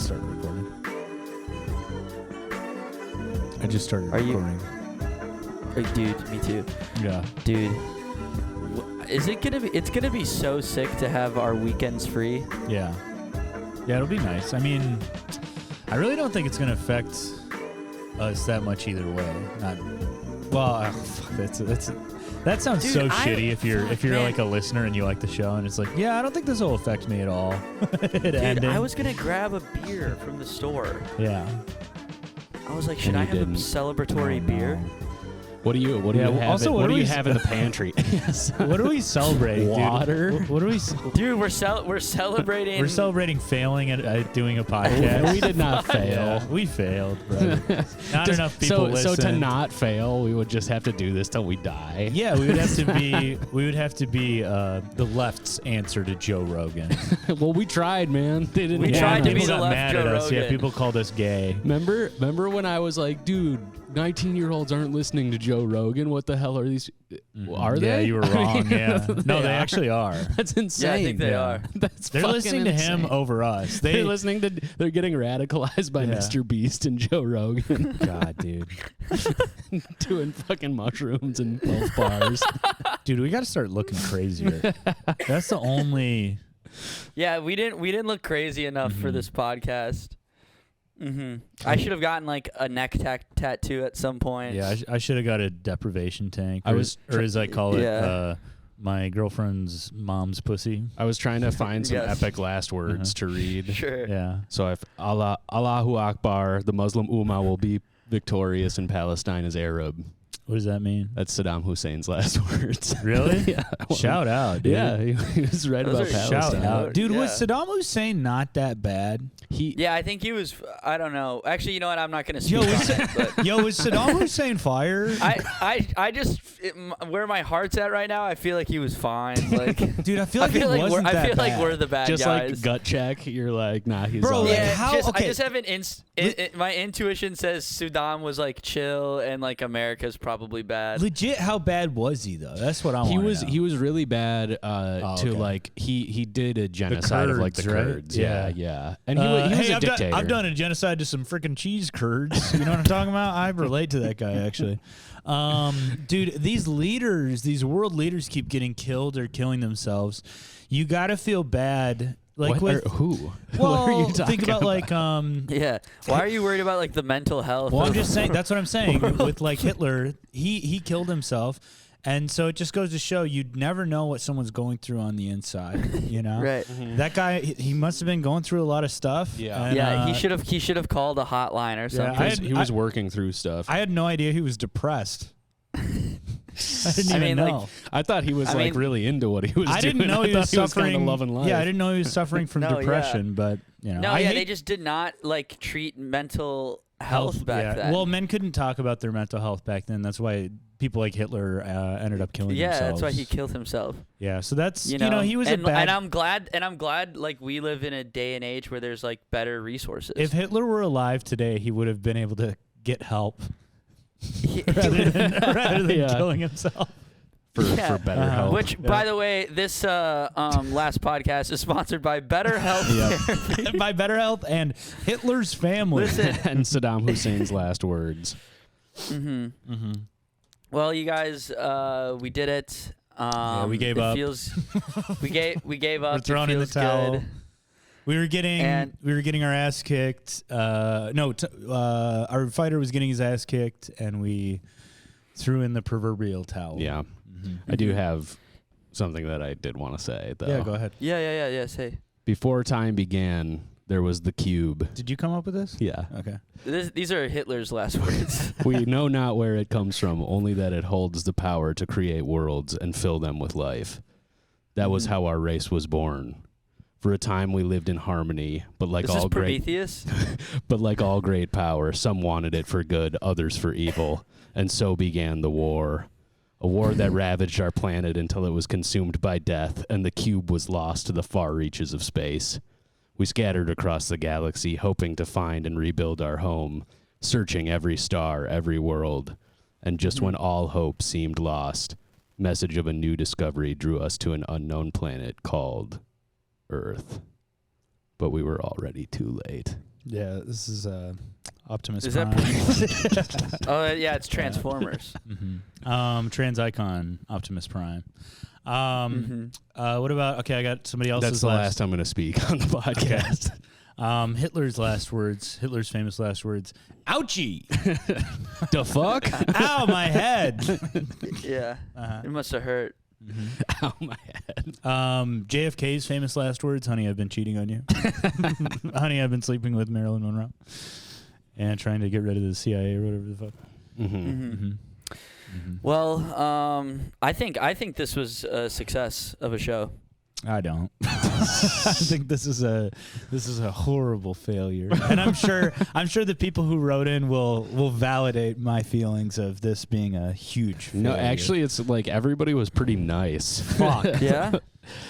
started recording. I just started recording. Dude, me too. Yeah. Dude, is it gonna be? It's gonna be so sick to have our weekends free. Yeah. Yeah, it'll be nice. I mean, I really don't think it's gonna affect us that much either way. Not. Well, that sounds Dude, so shitty if you're like a listener and you like the show and it's like, yeah, I don't think this will affect me at all. Dude, I was gonna grab a beer from the store. Yeah. I was like, should I have a celebratory beer? What do you have? Also, what do you have in the pantry? Yes. What are we celebrating? Water. Dude? What are we? Dude, we're celebrating. We're celebrating failing at doing a podcast. We did not fail. Yeah, we failed, bro. Not enough people listen. So to not fail, we would just have to do this till we die. Yeah, we would have to be. We would have to be the left's answer to Joe Rogan. Well, we tried, man. They didn't. We tried to be the left mad Joe at us. Rogan. Yeah, people called us gay. Remember when I was like, dude, 19-year-olds aren't listening to Joe Rogan. What the hell are these? Are they? Yeah, you were wrong. Yeah. No, they actually are. That's insane. Yeah, I think they are. They're listening insane. to him over us. They're listening to. They're getting radicalized by Mr. Beast and Joe Rogan. God, dude. Doing fucking mushrooms and health bars. Dude, we got to start looking crazier. That's the only. Yeah, we didn't look crazy enough for this podcast. I should have gotten like a neck tattoo at some point. Yeah, I should have got a deprivation tank. Or as I call it, my girlfriend's mom's pussy. I was trying to find some epic last words to read. Sure. Yeah. So if Allahu Akbar, the Muslim Ummah will be victorious and Palestine is Arab. What does that mean? That's Saddam Hussein's last words. Really? Yeah. Shout out, dude. Yeah, he was right about Palestine. Shout out. Dude, was Saddam Hussein not that bad? I think he was. I don't know. Actually, you know what? I'm not going to speak on it. But was Saddam Hussein fired? I just where my heart's at right now. I feel like he was fine. Like, dude, I feel like we're the bad just guys. Like gut check. You're like, nah, he's bro. all Like, right. I just have my intuition says Saddam was like chill and like America's probably bad. Legit, how bad was he though? That's what I want to know. He was really bad like he did a genocide of like the Kurds. Right? Yeah. And he was a dictator. I've done a genocide to some freaking cheese curds. You know what I'm talking about? I relate to that guy actually. Dude, these world leaders keep getting killed or killing themselves. You got to feel bad. Like who? Well, what are you talking think about like yeah. Why are you worried about like the mental health? Well, I'm just saying. That's what I'm saying. With like Hitler, he killed himself, and so it just goes to show you'd never know what someone's going through on the inside. You know, right? That guy, he must have been going through a lot of stuff. Yeah, and, he should have called a hotline or something. He was working through stuff. I had no idea he was depressed. I didn't even know. Like, I thought he was really into what he was doing. I didn't know he was suffering. Loving life. Yeah, I didn't know he was suffering from depression, but you know. They just did not like treat mental health back then. Well, men couldn't talk about their mental health back then. That's why people like Hitler ended up killing themselves. Yeah, that's why he killed himself. Yeah, so that's he was a bad. And I'm glad like we live in a day and age where there's like better resources. If Hitler were alive today, he would have been able to get help rather than killing himself. For better health. Which, by the way, this last podcast is sponsored by BetterHelp. By BetterHelp and Hitler's family. Listen. And Saddam Hussein's last words. Well, you guys, we did it. We gave up. We gave up. We're throwing in the towel. Good. We were getting our ass kicked. Our fighter was getting his ass kicked, and we threw in the proverbial towel. Yeah. I do have something that I did want to say, though. Yeah, go ahead. Yeah. Say. Before time began, there was the cube. Did you come up with this? Yeah. Okay. These are Hitler's last words. We know not where it comes from, only that it holds the power to create worlds and fill them with life. That was how our race was born. For a time we lived in harmony, but like all great power, some wanted it for good, others for evil, and so began the war. A war that ravaged our planet until it was consumed by death, and the cube was lost to the far reaches of space. We scattered across the galaxy, hoping to find and rebuild our home, searching every star, every world. And just when all hope seemed lost, message of a new discovery drew us to an unknown planet called Earth. But we were already too late. Yeah, this is Optimus Is Prime. that? Oh yeah, it's Transformers. Trans icon Optimus Prime. Mm-hmm. What about? Okay, I got somebody else's. That's the last I'm going to speak on the podcast. Hitler's last words. Hitler's famous last words. Ouchie! The fuck? Ow, my head. Yeah, it must have hurt. Ow, my head. JFK's famous last words. Honey, I've been cheating on you. Honey, I've been sleeping with Marilyn Monroe. And trying to get rid of the CIA or whatever the fuck. Well, I think this was a success of a show. I don't. I think this is a horrible failure, and I'm sure the people who wrote in will validate my feelings of this being a huge failure. No, actually, it's like everybody was pretty nice. Fuck. Yeah.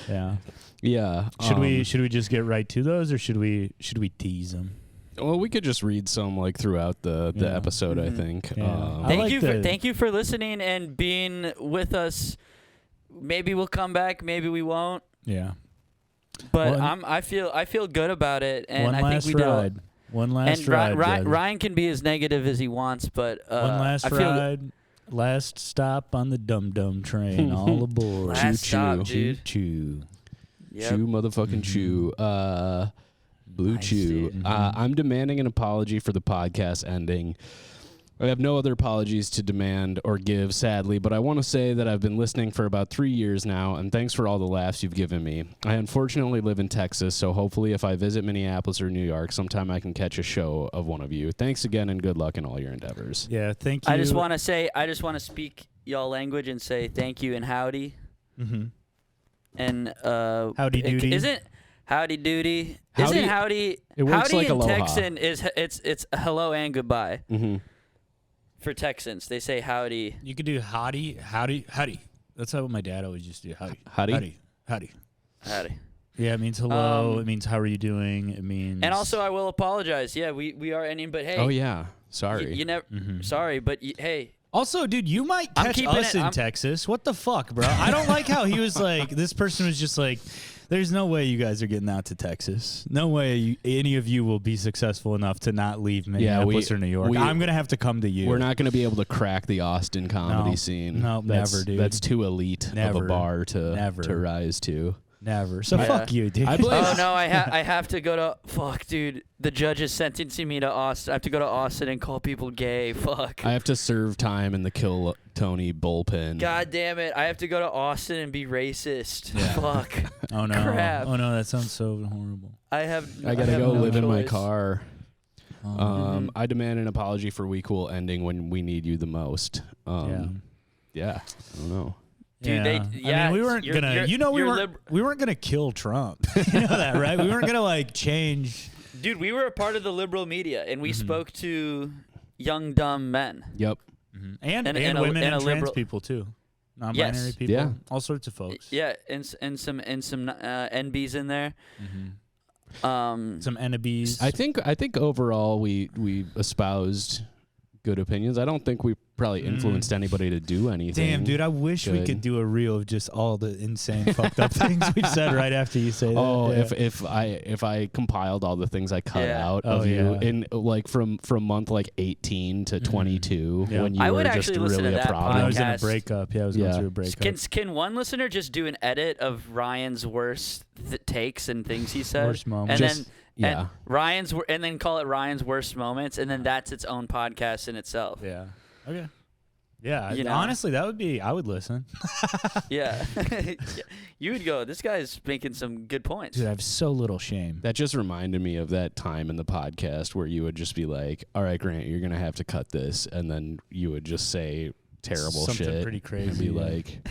Yeah. Yeah. Should we just get right to those, or should we tease them? Well, we could just read some like throughout the episode. I think. Yeah. Thank you for listening and being with us. Maybe we'll come back. Maybe we won't. Yeah. But I feel good about it, and I think we ride. One last and ride. Ryan can be as negative as he wants, but one last ride. Last stop on the Dum Dum train. All aboard. Last stop, dude. Choo. Yep. Chew, motherfucking chew. Blue Nice, Chew. dude. I'm demanding an apology for the podcast ending. I have no other apologies to demand or give, sadly, but I want to say that I've been listening for about 3 years now, and thanks for all the laughs you've given me. I unfortunately live in Texas, so hopefully if I visit Minneapolis or New York, sometime I can catch a show of one of you. Thanks again, and good luck in all your endeavors. Yeah, thank you. I just want to speak y'all language and say thank you and howdy. Mm-hmm. And howdy doody. Isn't howdy doody? Howdy- Isn't howdy? It works Howdy like in aloha. Texan is it's hello and goodbye. Mm-hmm. For Texans, they say howdy. You could do howdy. That's how my dad always used to do. Howdy? Howdy. Yeah, it means hello. It means how are you doing? It means. And also, I will apologize. Yeah, we are ending, but hey. Oh, yeah. Sorry. You never. Sorry, but hey. Also, dude, you might I'm catch keeping us it- in I'm- Texas. What the fuck, bro? I don't like how he was like. This person was just like. There's no way you guys are getting out to Texas. No way any of you will be successful enough to not leave Minneapolis or New York. I'm going to have to come to you. We're not going to be able to crack the Austin comedy scene. No, never, dude. That's too elite of Never. a bar to Never. rise to. Never. So Yeah. fuck you, dude. I blame- Oh no, I have to go to. Fuck, dude. The judge is sentencing me to Austin. I have to go to Austin and call people gay. Fuck. I have to serve time in the Kill Tony bullpen. God damn it! I have to go to Austin and be racist. Yeah. Fuck. Oh no. Crap. Oh no, that sounds so horrible. I gotta go live in my choice. car. Oh, I demand an apology for We Cool ending when we need you the most. Yeah. I don't know. Dude, I mean, we weren't gonna. We weren't gonna kill Trump. You know that, right? We weren't gonna like change. Dude, we were a part of the liberal media, and we spoke to young dumb men. Yep. And And women a and trans liberal- people too, non-binary Yes. people, Yeah. all sorts of folks. Yeah, and some NBs in there. Some enemies. I think overall we espoused good opinions. I don't think we probably influenced anybody to do anything. Damn, dude, I wish we good. could do a reel of just all the insane fucked up things we've said right after you say that. Oh, Yeah. if I compiled all the things I cut Yeah. out Oh, of you yeah. in like from month like 18 to 22 Yeah. when you I would were just actually listen to really a that problem. I was in a podcast. breakup. Yeah, I was going Yeah. through a breakup. Can one listener just do an edit of Ryan's worst takes and things he said? Worst moments. And Just- then yeah. and then call it Ryan's worst moments, and then that's its own podcast in itself. Yeah. Okay. Yeah. You know? Honestly, that would be. I would listen. Yeah. You would go, this guy's making some good points. Dude, I have so little shame. That just reminded me of that time in the podcast where you would just be like, "All right, Grant, you're gonna have to cut this," and then you would just say terrible Something shit pretty and crazy, be yeah. like,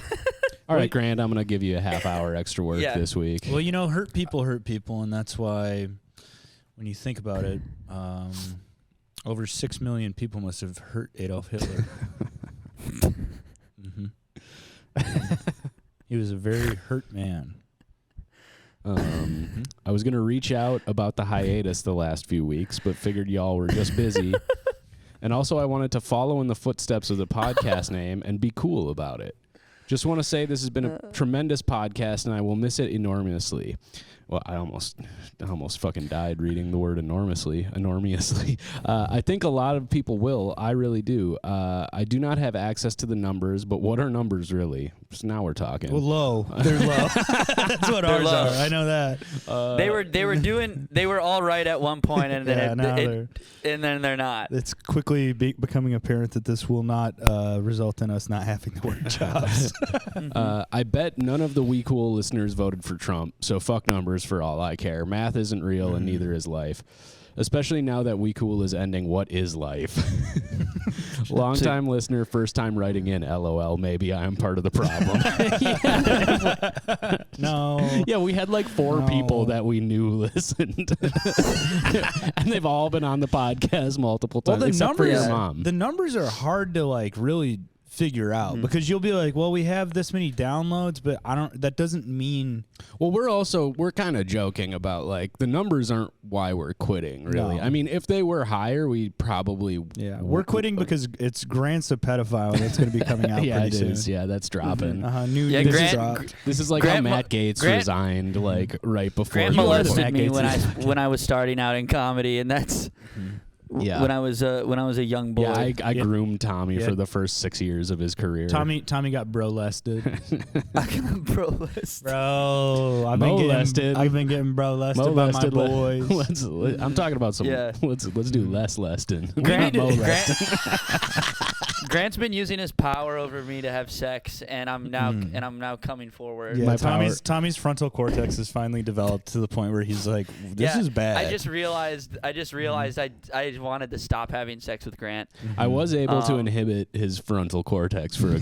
"All right, Grant, I'm gonna give you a half hour extra work Yeah. this week." Well, you know, hurt people, and that's why, when you think about it, over 6 million people must have hurt Adolf Hitler. He was a very hurt man. I was gonna reach out about the hiatus the last few weeks, but figured y'all were just busy. And also, I wanted to follow in the footsteps of the podcast name and be cool about it. Just want to say this has been a tremendous podcast, and I will miss it enormously. Well, I almost fucking died reading the word enormously. I think a lot of people will. I really do. I do not have access to the numbers, but what are numbers really? So now we're talking. Well, low. They're low. That's what ours low. are. I know that. They were all right at one point, and then and then they're not. It's quickly becoming apparent that this will not result in us not having to work jobs. I bet none of the We Cool listeners voted for Trump, so fuck numbers for all I care. Math isn't real, and neither is life. Especially now that We Cool is ending, what is life? Long-time listener, first-time writing in, LOL, maybe I am part of the problem. No. Yeah, we had like 4 people that we knew listened. And they've all been on the podcast multiple times, except for your mom. The numbers are hard to like really figure out because you'll be like, well, we have this many downloads, but that doesn't mean. Well, we're kind of joking about like the numbers aren't why we're quitting, really. No. I mean, if they were higher, we probably we're quitting because it's Grant's a pedophile that's going to be coming out pretty soon. Is. Yeah, that's dropping. This is like how Matt Gates resigned like right before. Grant molested me when I was starting out in comedy, and that's. Yeah. When I was a young boy. Yeah, I groomed Tommy for the first 6 years of his career. Tommy got bro-lested. I got bro-lested. Bro, I've been getting bro-lested by my boys. I'm talking about some. Yeah. Let's do less lesting. Grant's been using his power over me to have sex, and I'm now coming forward. Yeah, Tommy's frontal cortex is finally developed to the point where he's like, this is bad. I just realized I wanted to stop having sex with Grant. I was able to inhibit his frontal cortex for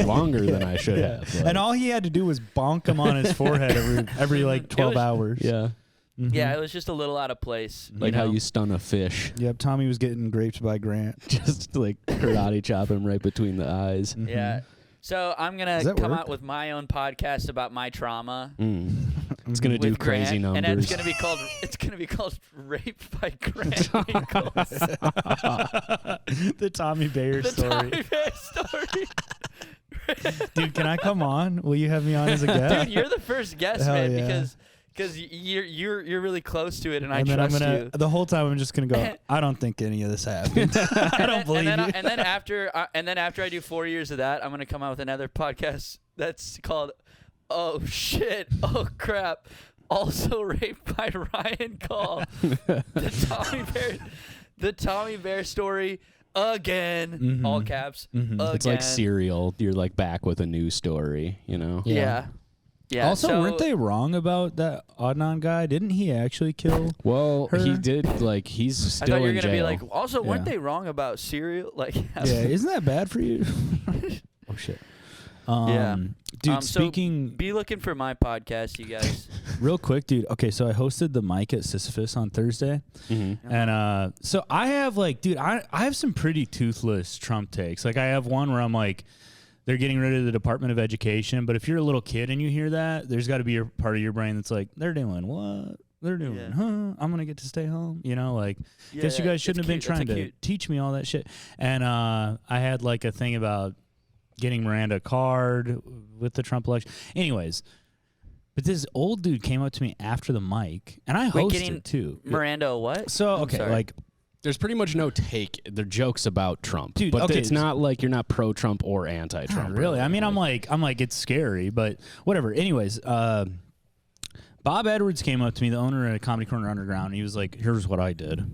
longer than I should have. And all he had to do was bonk him on his forehead every like 12 hours. Yeah. Mm-hmm. Yeah, it was just a little out of place. Like how you stun a fish. Yep, Tommy was getting graped by Grant. Just like karate chop him right between the eyes. Mm-hmm. Yeah. So I'm going to come out with my own podcast about my trauma. It's going to do crazy Grant, numbers. And it's going to be called Rape by Grant. The Tommy Bayer story. Tommy Bayer story. Dude, can I come on? Will you have me on as a guest? Dude, you're the first guest, man, because you're really close to it, and I trust you. The whole time I'm just gonna go. I don't think any of this happened. I don't believe you. And then after I do 4 years of that, I'm gonna come out with another podcast that's called "Oh Shit, Oh Crap," also raped by Ryan Call. The Tommy Bayer story again. All caps. Again. It's like Serial. You're like back with a new story. You know. Yeah. Yeah, also, weren't they wrong about that Adnan guy? Didn't he actually kill? Well, her? he did. Like he's still in jail. I thought you were gonna be like. Also, weren't they wrong about Serial? Like, isn't that bad for you? Oh shit. Dude. Speaking, so be looking for my podcast, you guys. Real quick, dude. Okay, so I hosted the mic at Sisyphus on Thursday, and so I have like, dude, I have some pretty toothless Trump takes. Like, I have one where I'm like, they're getting rid of the Department of Education, but if you're a little kid and you hear that, there's got to be a part of your brain that's like, they're doing what? They're doing, I'm going to get to stay home. You know, like, guess you guys shouldn't have been trying to teach me all that shit. And I had like a thing about getting Miranda a card with the Trump election. Anyways, but this old dude came up to me after the mic, and I hosted too. Miranda a what? So, okay, like, there's pretty much no take. They're jokes about Trump, dude. But it's not like you're not pro-Trump or anti-Trump. Really? I mean, I'm like, it's scary, but whatever. Anyways, Bob Edwards came up to me, the owner at Comedy Corner Underground. And he was like, "Here's what I did.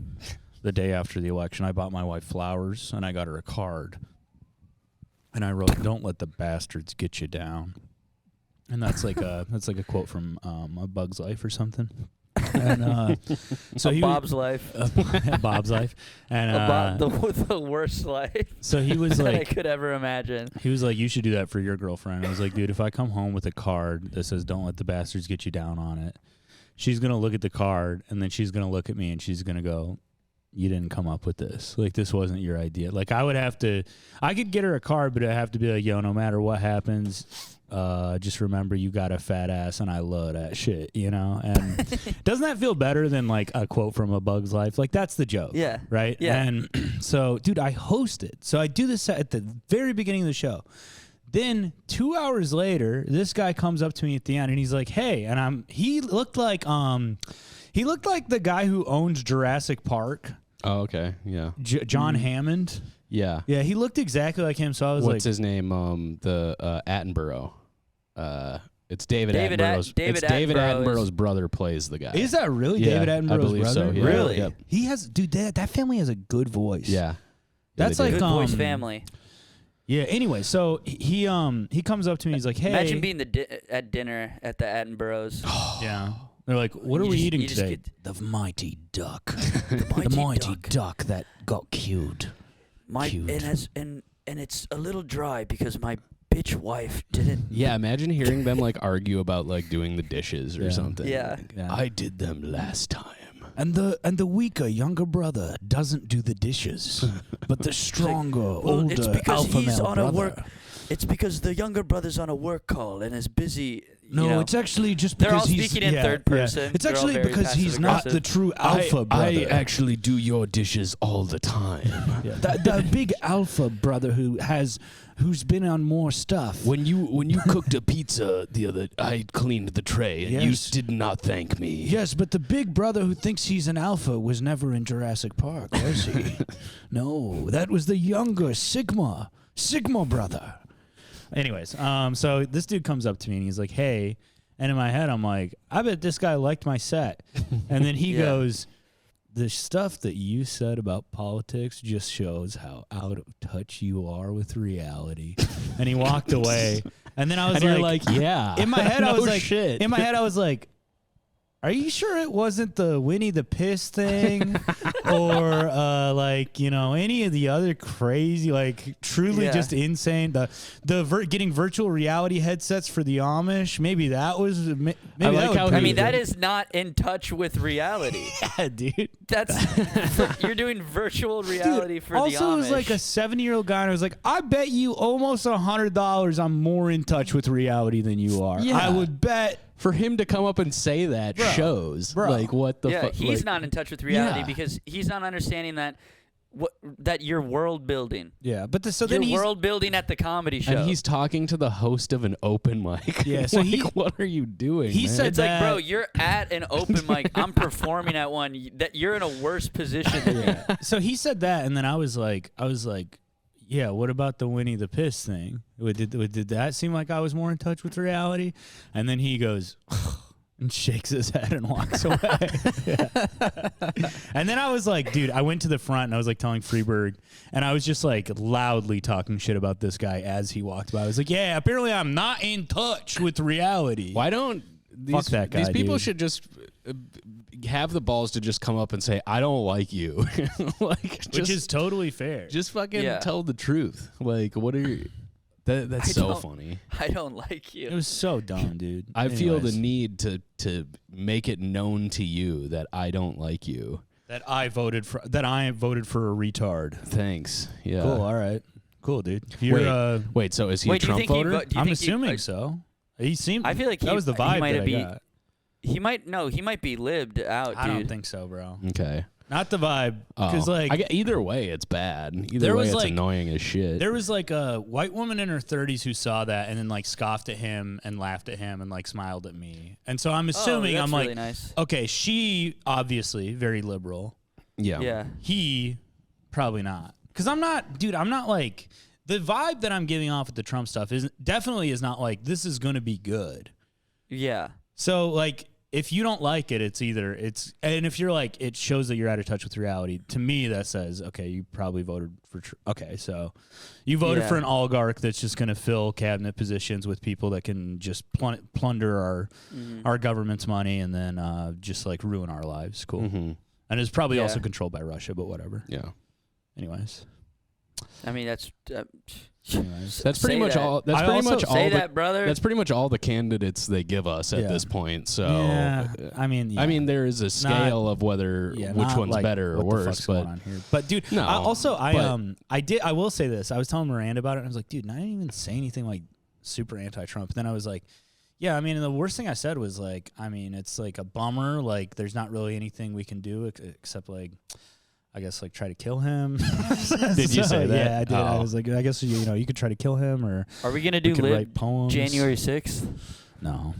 The day after the election, I bought my wife flowers and I got her a card, and I wrote, 'Don't let the bastards get you down.'" And that's like a quote from A Bug's Life or something. And so Bob's Life, Bob's Life, and the worst life. So he was that like, I could ever imagine. He was like, "You should do that for your girlfriend." I was like, "Dude, if I come home with a card that says 'Don't let the bastards get you down' on it, she's gonna look at the card and then she's gonna look at me and she's gonna go, 'You didn't come up with this. Like, this wasn't your idea.'" Like, I could get her a card, but I have to be like, "Yo, no matter what happens, just remember you got a fat ass and I love that shit," you know? And doesn't that feel better than like a quote from A Bug's Life? Like, that's the joke. Yeah. Right? Yeah. And so, dude, I hosted. So I do this at the very beginning of the show. Then 2 hours later, this guy comes up to me at the end and he's like, "Hey," and he looked like the guy who owns Jurassic Park. Oh, okay. Yeah. John Hammond. Yeah. Yeah, he looked exactly like him. So I was What's his name? The Attenborough. It's David Attenborough's. David David Attenborough Attenborough's brother plays the guy. Is that really Yeah, David Attenborough's I believe brother? so. Yeah. Really? Yep. He has, dude. That family has a good voice. Yeah. That's they like do. Good voice um, family. Yeah. Anyway, so he comes up to me. He's like, "Hey." Imagine being at dinner at the Attenboroughs. Yeah. They're like, "What are we eating you just today?" get- The mighty duck. The mighty duck that got killed. And it's a little dry because my bitch wife didn't. Yeah, imagine hearing them like argue about like doing the dishes or Yeah. something. Yeah. Yeah. I did them last time. And the weaker younger brother doesn't do the dishes, but the stronger older it's because alpha he's male on brother. a work. It's because the younger brother's on a work call and is busy. No, you know. it's actually just They're because all he's speaking in third person. It's They're all actually very because he's not the passive-aggressive. true alpha brother. I actually do your dishes all the time. Yeah, the big alpha brother who's been on more stuff. When you cooked a pizza the other, I cleaned the tray and Yes. you did not thank me. Yes, but the big brother who thinks he's an alpha was never in Jurassic Park, was he? No, that was the younger Sigma brother. Anyways, so this dude comes up to me and he's like, "Hey," and in my head I'm like, "I bet this guy liked my set," and then he Yeah. goes, "The stuff that you said about politics just shows how out of touch you are with reality," and he walked away. And then I was And you're like, yeah. in my head, I No was like, shit. in my head, I was like, "Are you sure it wasn't the Winnie the Piss thing, or like any of the other crazy, like truly Yeah. just insane getting virtual reality headsets for the Amish? Maybe that was. Maybe I like that would how be I mean, it." that is not in touch with reality. Yeah, dude. That's you're doing virtual reality for the Amish. Also, it was like a 70-year-old guy, and I was like, "I bet you almost $100 I'm more in touch with reality than you are. Yeah. I would bet." For him to come up and say that Bro. shows Bro. like what the fuck. he's like, not in touch with reality Yeah. because he's not understanding that you're world building. Yeah, but so then You're he's world building at the comedy show. And he's talking to the host of an open mic. Yeah, so like, what are you doing? he man? said it's like, that- bro, you're at an open mic. I'm performing at one. That you're in a worse position than me. So he said that, and then I was like, "Yeah, what about the Winnie the Piss thing? Did that seem like I was more in touch with reality?" And then he goes and shakes his head and walks away. And then I was like, dude, I went to the front and I was like telling Freeberg, and I was just like loudly talking shit about this guy as he walked by. I was like, "Yeah, apparently I'm not in touch with reality." Why don't these, that guy, these people dude. should just have the balls to just come up and say, "I don't like you," like Which is totally fair. just fucking Yeah. tell the truth. Like, what are you? That's I so don't- funny. I don't like you. It was so dumb, dude. I feel the Anyways, need to make it known to you that I don't like you. that I voted for a retard. Thanks. Yeah. Cool. All right. Cool, dude. You're, Wait. So is he Wait, a do you Trump think he voter? do you I'm think he- assuming so. He seemed. I feel like that he- was the he vibe might that have I be- got. He might be libbed out, I dude. don't think so, bro. Okay. Not the vibe, Oh. because like I get, either way, it's bad. Either There way, was, it's like- annoying as shit. there was like a white woman in her 30s who saw that and then like scoffed at him and laughed at him and like smiled at me. And so I'm assuming that's I'm really like, nice. okay, she obviously very liberal. yeah. Yeah. He probably not, because I'm not, dude. I'm not like the vibe that I'm giving off with the Trump stuff is not like this is going to be good. Yeah. So like if you don't like it, and if you're like it shows that you're out of touch with reality. To me, that says okay, you probably voted for. Okay, so you voted Yeah. for an oligarch that's just going to fill cabinet positions with people that can just plunder our government's money and then just like ruin our lives. Cool, Mm-hmm. and it's probably Yeah. also controlled by Russia, but whatever. Yeah. Anyways, I mean, that's That's pretty Say much that. all. That's I pretty also much all. say the, that, brother. That's pretty much all the candidates they give us at Yeah. this point. So, yeah, I mean, there is a scale of whether which not one's like better or what the worse. fuck's But going on here. But dude, No, I will say this. I was telling Miranda about it. And I was like, dude, I didn't even say anything like super anti-Trump. And then I was like, yeah, I mean, the worst thing I said was like, I mean, it's like a bummer. Like, there's not really anything we can do except like, I guess like try to kill him. Did you say that? Yeah, I did. I Oh. was like, I guess you could try to kill him, or Are we gonna we do could write poems. January 6th? No,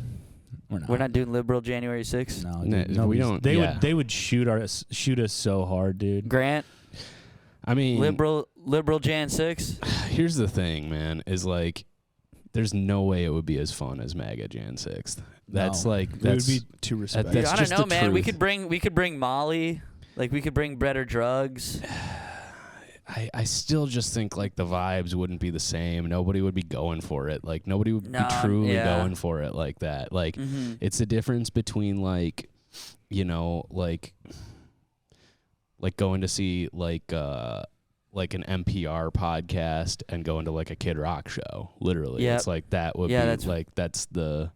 we're not. We're not doing liberal January 6th. No, No, dude, we nobody's- don't- They yeah. would shoot us so hard, dude. Grant, I mean, liberal Jan 6. here's the thing, man, is like, there's no way it would be as fun as MAGA Jan 6th. That's No, like, it that's, would be too respectful. that's I just don't know, the man. We truth. could bring Molly. Like we could bring bread or drugs. I still just think like the vibes wouldn't be the same. Nobody would be going for it. Like nobody would No, be truly yeah. going for it like that. Like Mm-hmm. it's the difference between like, you know, like going to see like an NPR podcast and going to like a Kid Rock show. Literally, Yep. it's like that would Yeah, be that's- like that's the.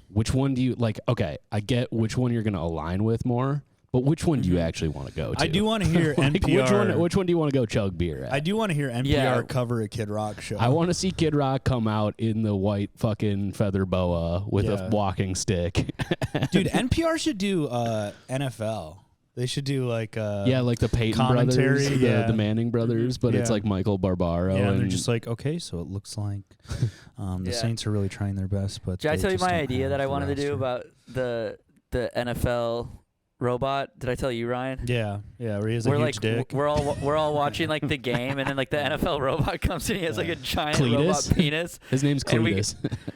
Which one do you like? Okay, I get which one you're gonna align with more. But which one do you Mhm. actually want to go to? I do want to hear Like, NPR. Which one do you want to go chug beer at? I do want to hear NPR Yeah. cover a Kid Rock show. I want to see Kid Rock come out in the white fucking feather boa with Yeah. a walking stick. Dude, NPR should do NFL. They should do like Yeah, like the Peyton commentary, brothers, yeah. the Manning brothers, but it's Yeah. like Michael Barbaro. yeah, and they're just like, okay, so it looks like the Yeah. Saints are really trying their best, but Did I they tell you just my don't idea have that I the wanted to do roster. about the NFL robot? Did I tell you, Ryan? Yeah, where he has a We're huge like dick. we're all watching like the game, and then like the NFL robot comes in, he has like a giant Cletus? robot penis. his name's and we- Cletus.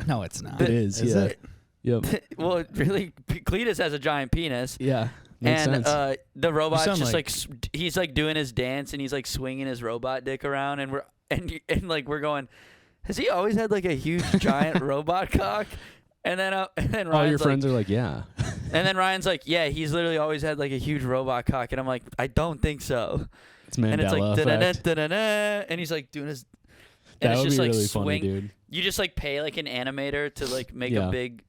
No, it's not. It is, Is yeah. it? Yep. Well, really, Cletus has a giant penis. Yeah. Makes And sense. the robot sound just like- he's like doing his dance and he's like swinging his robot dick around, and we're going, has he always had like a huge giant robot cock? And then Ryan's All your like, friends are like, yeah. and then Ryan's like, yeah, he's literally always had like a huge robot cock, and I'm like, I don't think so. It's Mandela And it's like effect. da-da-da-da-da, and he's like doing his, and That it's would just be like really swing. funny, dude. You just like pay like an animator to like make Yeah. a big,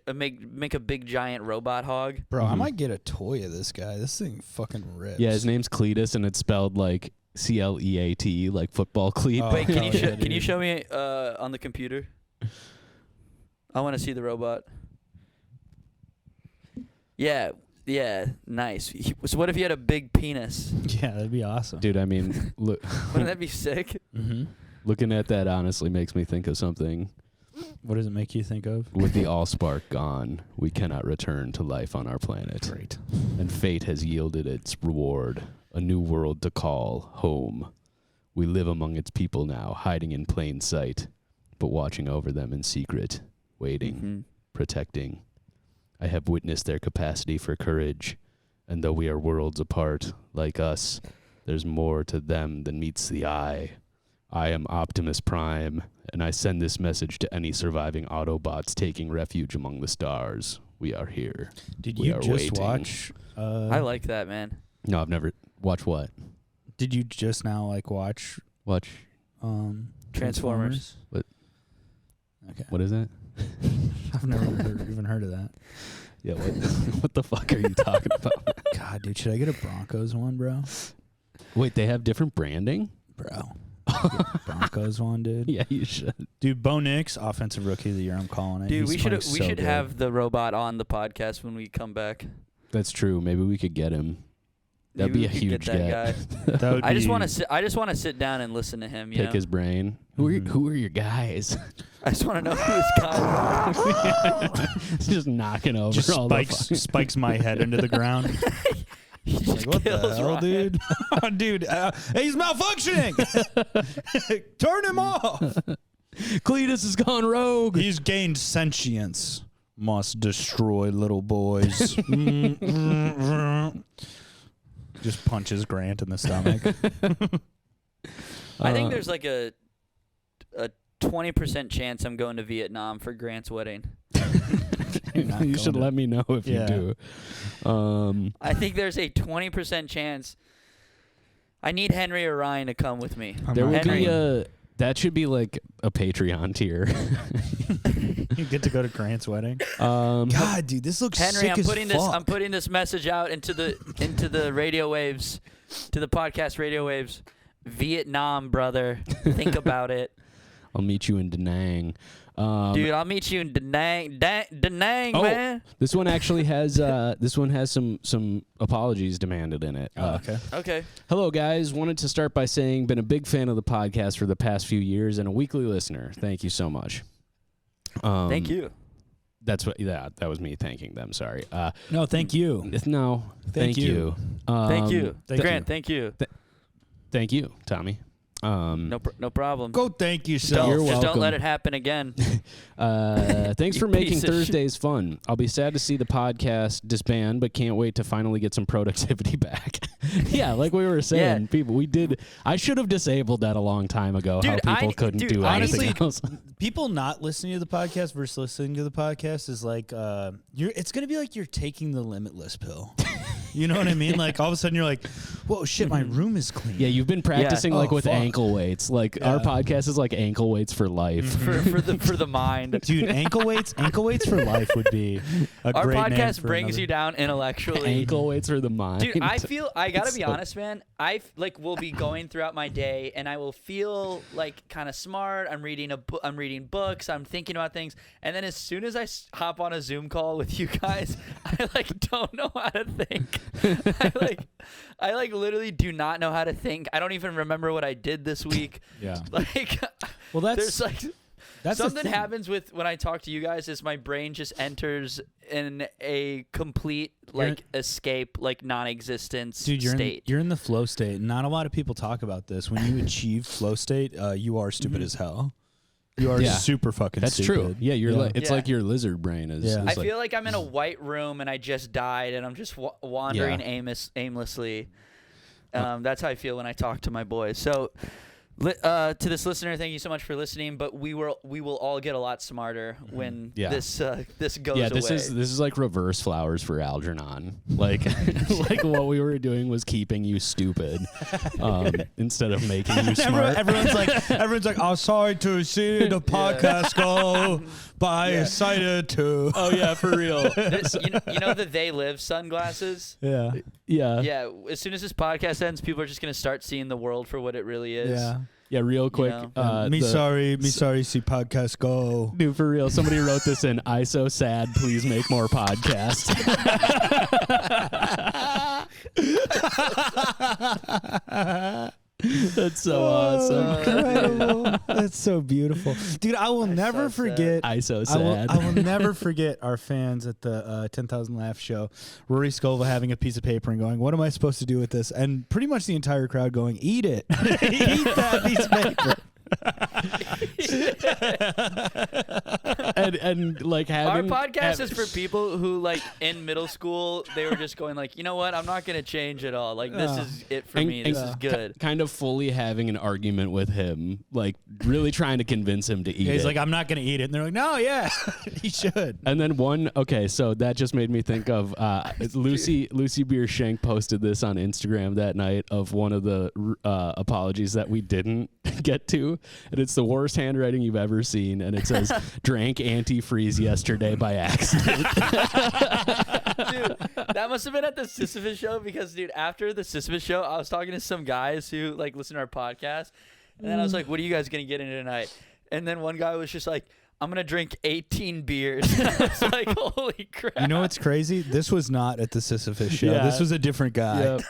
make a big giant robot hog. Bro, I Mhm. might get a toy of this guy. This thing fucking rips. Yeah, his name's Cletus, and it's spelled like CLEAT, like football cleat. Oh, Wait, can you yeah, can you dude. show me on the computer? I want to see the robot. Yeah, nice. So what if you had a big penis? Yeah, that'd be awesome. Dude, I mean, look, Wouldn't that be sick? Mm-hmm. looking at that honestly makes me think of something. What does it make you think of? With the Allspark gone, we cannot return to life on our planet. Great. And fate has yielded its reward, a new world to call home. We live among its people now, hiding in plain sight, but watching over them in secret, waiting, Mhm. protecting. I have witnessed their capacity for courage, and though we are worlds apart, like us, there's more to them than meets the eye. I am Optimus Prime, and I send this message to any surviving Autobots taking refuge among the stars. We are here. Did We you are just waiting. watch? I like that, man. No, I've never watched what? Did you just now like watch Watch. Transformers. What? Okay. What is that? I've never even heard of that. Yeah, what, what the fuck are you talking about? God, dude, should I get a Broncos one, bro? Wait, they have different branding? Bro. Broncos one, dude. Yeah, you should. Dude, Bo Nix, offensive rookie of the year. I'm calling it. Dude, He's we should playing so good. have the robot on the podcast when we come back. That's true. Maybe we could get him. That'd Maybe be a we could huge get that get. guy. That would I just be- want to sit down and listen to him. You Pick know? his brain. Mhm. Who are your guys? I just want to know who this guy. Just knocking over just all spikes my head into the ground. He Like, just what the kills hell, Ryan. dude? Dude, he's malfunctioning. Turn him off. Cletus has gone rogue. He's gained sentience. Must destroy little boys. Just punches Grant in the stomach. I think there's like a 20% chance I'm going to Vietnam for Grant's wedding. You're not You should going to- let me know if Yeah. you do. I think there's a 20% chance. I need Henry or Ryan to come with me. I'm There not would Henry. be going. that should be like a Patreon tier. You get to go to Grant's wedding. Um, God, dude, this looks Henry, sick I'm as putting fuck. I'm putting this message out into the radio waves, to the podcast radio waves. Vietnam, brother. Think about it. I'll meet you in Da Nang. Dude, I'll meet you in Da Nang, man. This one actually has some apologies demanded in it. Okay. Hello, guys. Wanted to start by saying been a big fan of the podcast for the past few years and a weekly listener. Thank you so much. Thank you. That's what. Yeah, that was me thanking them. Sorry. No, thank you. No, thank you. Thank you, Thank Grant. you. Thank you. Thank you, Tommy. No problem. Go thank yourself. You're Just don't welcome. let it happen again. Thanks for making Piece of Thursdays fun. I'll be sad to see the podcast disband, but can't wait to finally get some productivity back. Yeah, like we were saying, people, I should have disabled that a long time ago. Dude, how people couldn't do honestly, anything else. People not listening to the podcast versus listening to the podcast is like, it's going to be like you're taking the limitless pill. You know what I mean? Like all of a sudden you're like, whoa, shit, my room is clean. Yeah, you've been practicing with ankle weights. Like our podcast is like ankle weights for life. for the mind. Dude, ankle weights for life would be a Our great name podcast for brings another. you down intellectually. Ankle weights for the mind. Dude, I gotta be honest, man. Will be going throughout my day, and I will feel like kind of smart. I'm reading I'm reading books. I'm thinking about things, and then as soon as I hop on a Zoom call with you guys, I don't know how to think. I literally do not know how to think. I don't even remember what I did this week. Yeah. Well, that's something happens with when I talk to you guys is my brain just enters in a complete escape, non-existence state. You're in the flow state. Not a lot of people talk about this. When you achieve flow state, you are stupid as hell. You are super fucking That's stupid. true. Yeah, it's like your lizard brain is. Yeah. I feel like I'm in a white room and I just died and I'm just wandering aimlessly. That's how I feel when I talk to my boys. So to this listener, thank you so much for listening. But we will all get a lot smarter when this goes away. This is like reverse flowers for Algernon. Like like what we were doing was keeping you stupid instead of making you smart. Everyone's like, I'm sorry to see the podcast go, but I excited to. Oh yeah, for real. You know the They Live sunglasses? Yeah. Yeah. As soon as this podcast ends, people are just gonna start seeing the world for what it really is. Yeah, real quick. Me sorry, see podcast go. Dude, for real. Somebody wrote this in. I so sad. Please make more podcasts. That's so awesome. Incredible. That's so beautiful, dude. I will never forget. I so sad. I will never forget our fans at the 10,000 Laugh show. Rory Scovel having a piece of paper and going, "What am I supposed to do with this?" And pretty much the entire crowd going, "Eat it, eat that piece of paper." and like having our podcast is for people who in middle school they were just going you know what, I'm not gonna change at all, this is it for me, this is good. Kind of fully having an argument with him, really trying to convince him to eat it. He's like, I'm not gonna eat it, and they're like, no, he should. And then so that just made me think of Lucy Beershank posted this on Instagram that night of one of the apologies that we didn't get to, and it's the worst handwriting you've ever seen, and it says drank antifreeze yesterday by accident. Dude, that must have been at the Sisyphus show, because dude, after the Sisyphus show I was talking to some guys who listen to our podcast, and then I was like, what are you guys gonna get into tonight? And then one guy was just like, I'm gonna drink 18 beers. I was like, holy crap. You know what's crazy? This was not at the Sisyphus show. Yeah. This was a different guy. Yep.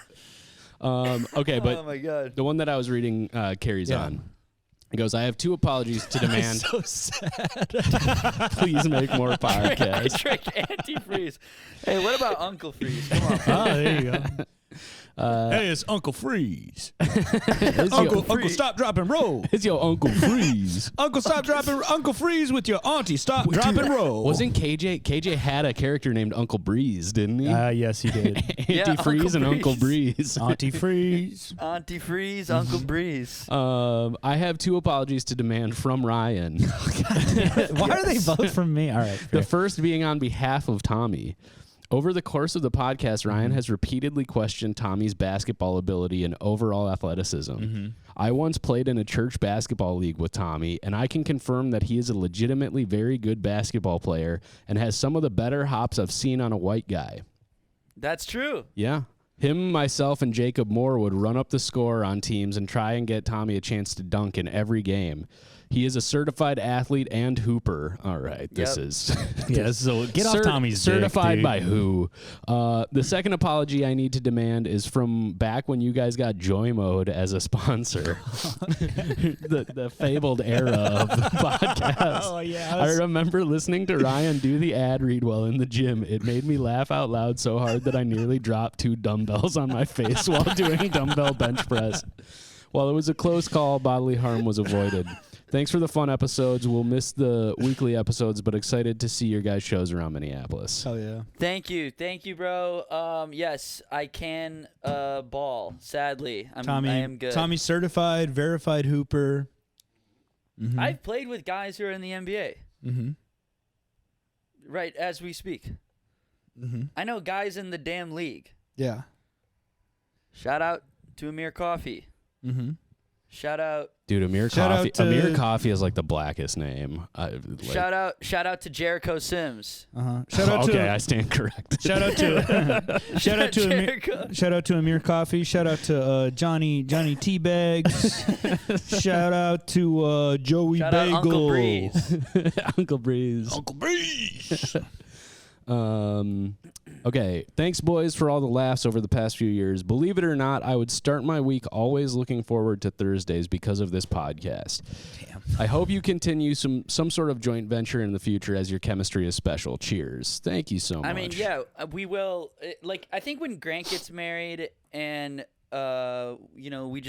Okay, but oh my god, the one that I was reading carries on. It goes, I have two apologies to demand. So sad. Please make more podcasts. Drink antifreeze. Hey, what about Uncle Freeze? Come on. Oh, there you go. Hey, it's Uncle Freeze. Uncle, stop, drop, and roll. It's your Uncle Freeze. Uncle, stop, drop, and Uncle Freeze with your auntie. Stop, drop, and roll. Wasn't KJ had a character named Uncle Breeze, didn't he? Yes, he did. Antifreeze and Uncle Breeze. Auntie Freeze. Auntie Freeze, Uncle Breeze. I have two apologies to demand from Ryan. Why are they both from me? All right. Fair. The first being on behalf of Tommy. Over the course of the podcast, Ryan has repeatedly questioned Tommy's basketball ability and overall athleticism. I once played in a church basketball league with Tommy, and I can confirm that he is a legitimately very good basketball player and has some of the better hops I've seen on a white guy. That's true. Yeah. Him, myself, and Jacob Moore would run up the score on teams and try and get Tommy a chance to dunk in every game. He is a certified athlete and hooper. All right, this Yep. is Yeah, so get off Tommy's dick, certified dude. by who? The second apology I need to demand is from back when you guys got Joy Mode as a sponsor, the fabled era of the podcast. Oh, yeah. I remember listening to Ryan do the ad read while in the gym. It made me laugh out loud so hard that I nearly dropped 2 dumbbells on my face while doing dumbbell bench press. While it was a close call, bodily harm was avoided. Thanks for the fun episodes. We'll miss the weekly episodes, but excited to see your guys' shows around Minneapolis. Oh, yeah. Thank you, bro. Yes, I can ball. Sadly, I am good. Tommy's certified, verified hooper. Mm-hmm. I've played with guys who are in the NBA. Mm-hmm. Right as we speak. Mm-hmm. I know guys in the damn league. Yeah. Shout out to Amir Coffee. Mm-hmm. Shout out. Dude, Amir Shout Coffee. out to- Amir Coffee is like the blackest name. Shout out to Jericho Sims. Uh-huh. Shout out okay, to I stand corrected. shout out to Amir, Jericho. shout out to Amir Coffee. Shout out to Johnny Teabags. Shout out to Joey Shout out Bagel. Uncle Breeze. Uncle Breeze. Uncle Breeze. Okay, thanks, boys, for all the laughs over the past few years. Believe it or not, I would start my week always looking forward to Thursdays because of this podcast. Damn. I hope you continue some sort of joint venture in the future as your chemistry is special. Cheers. Thank you so much. I mean, yeah, we will. I think when Grant gets married and we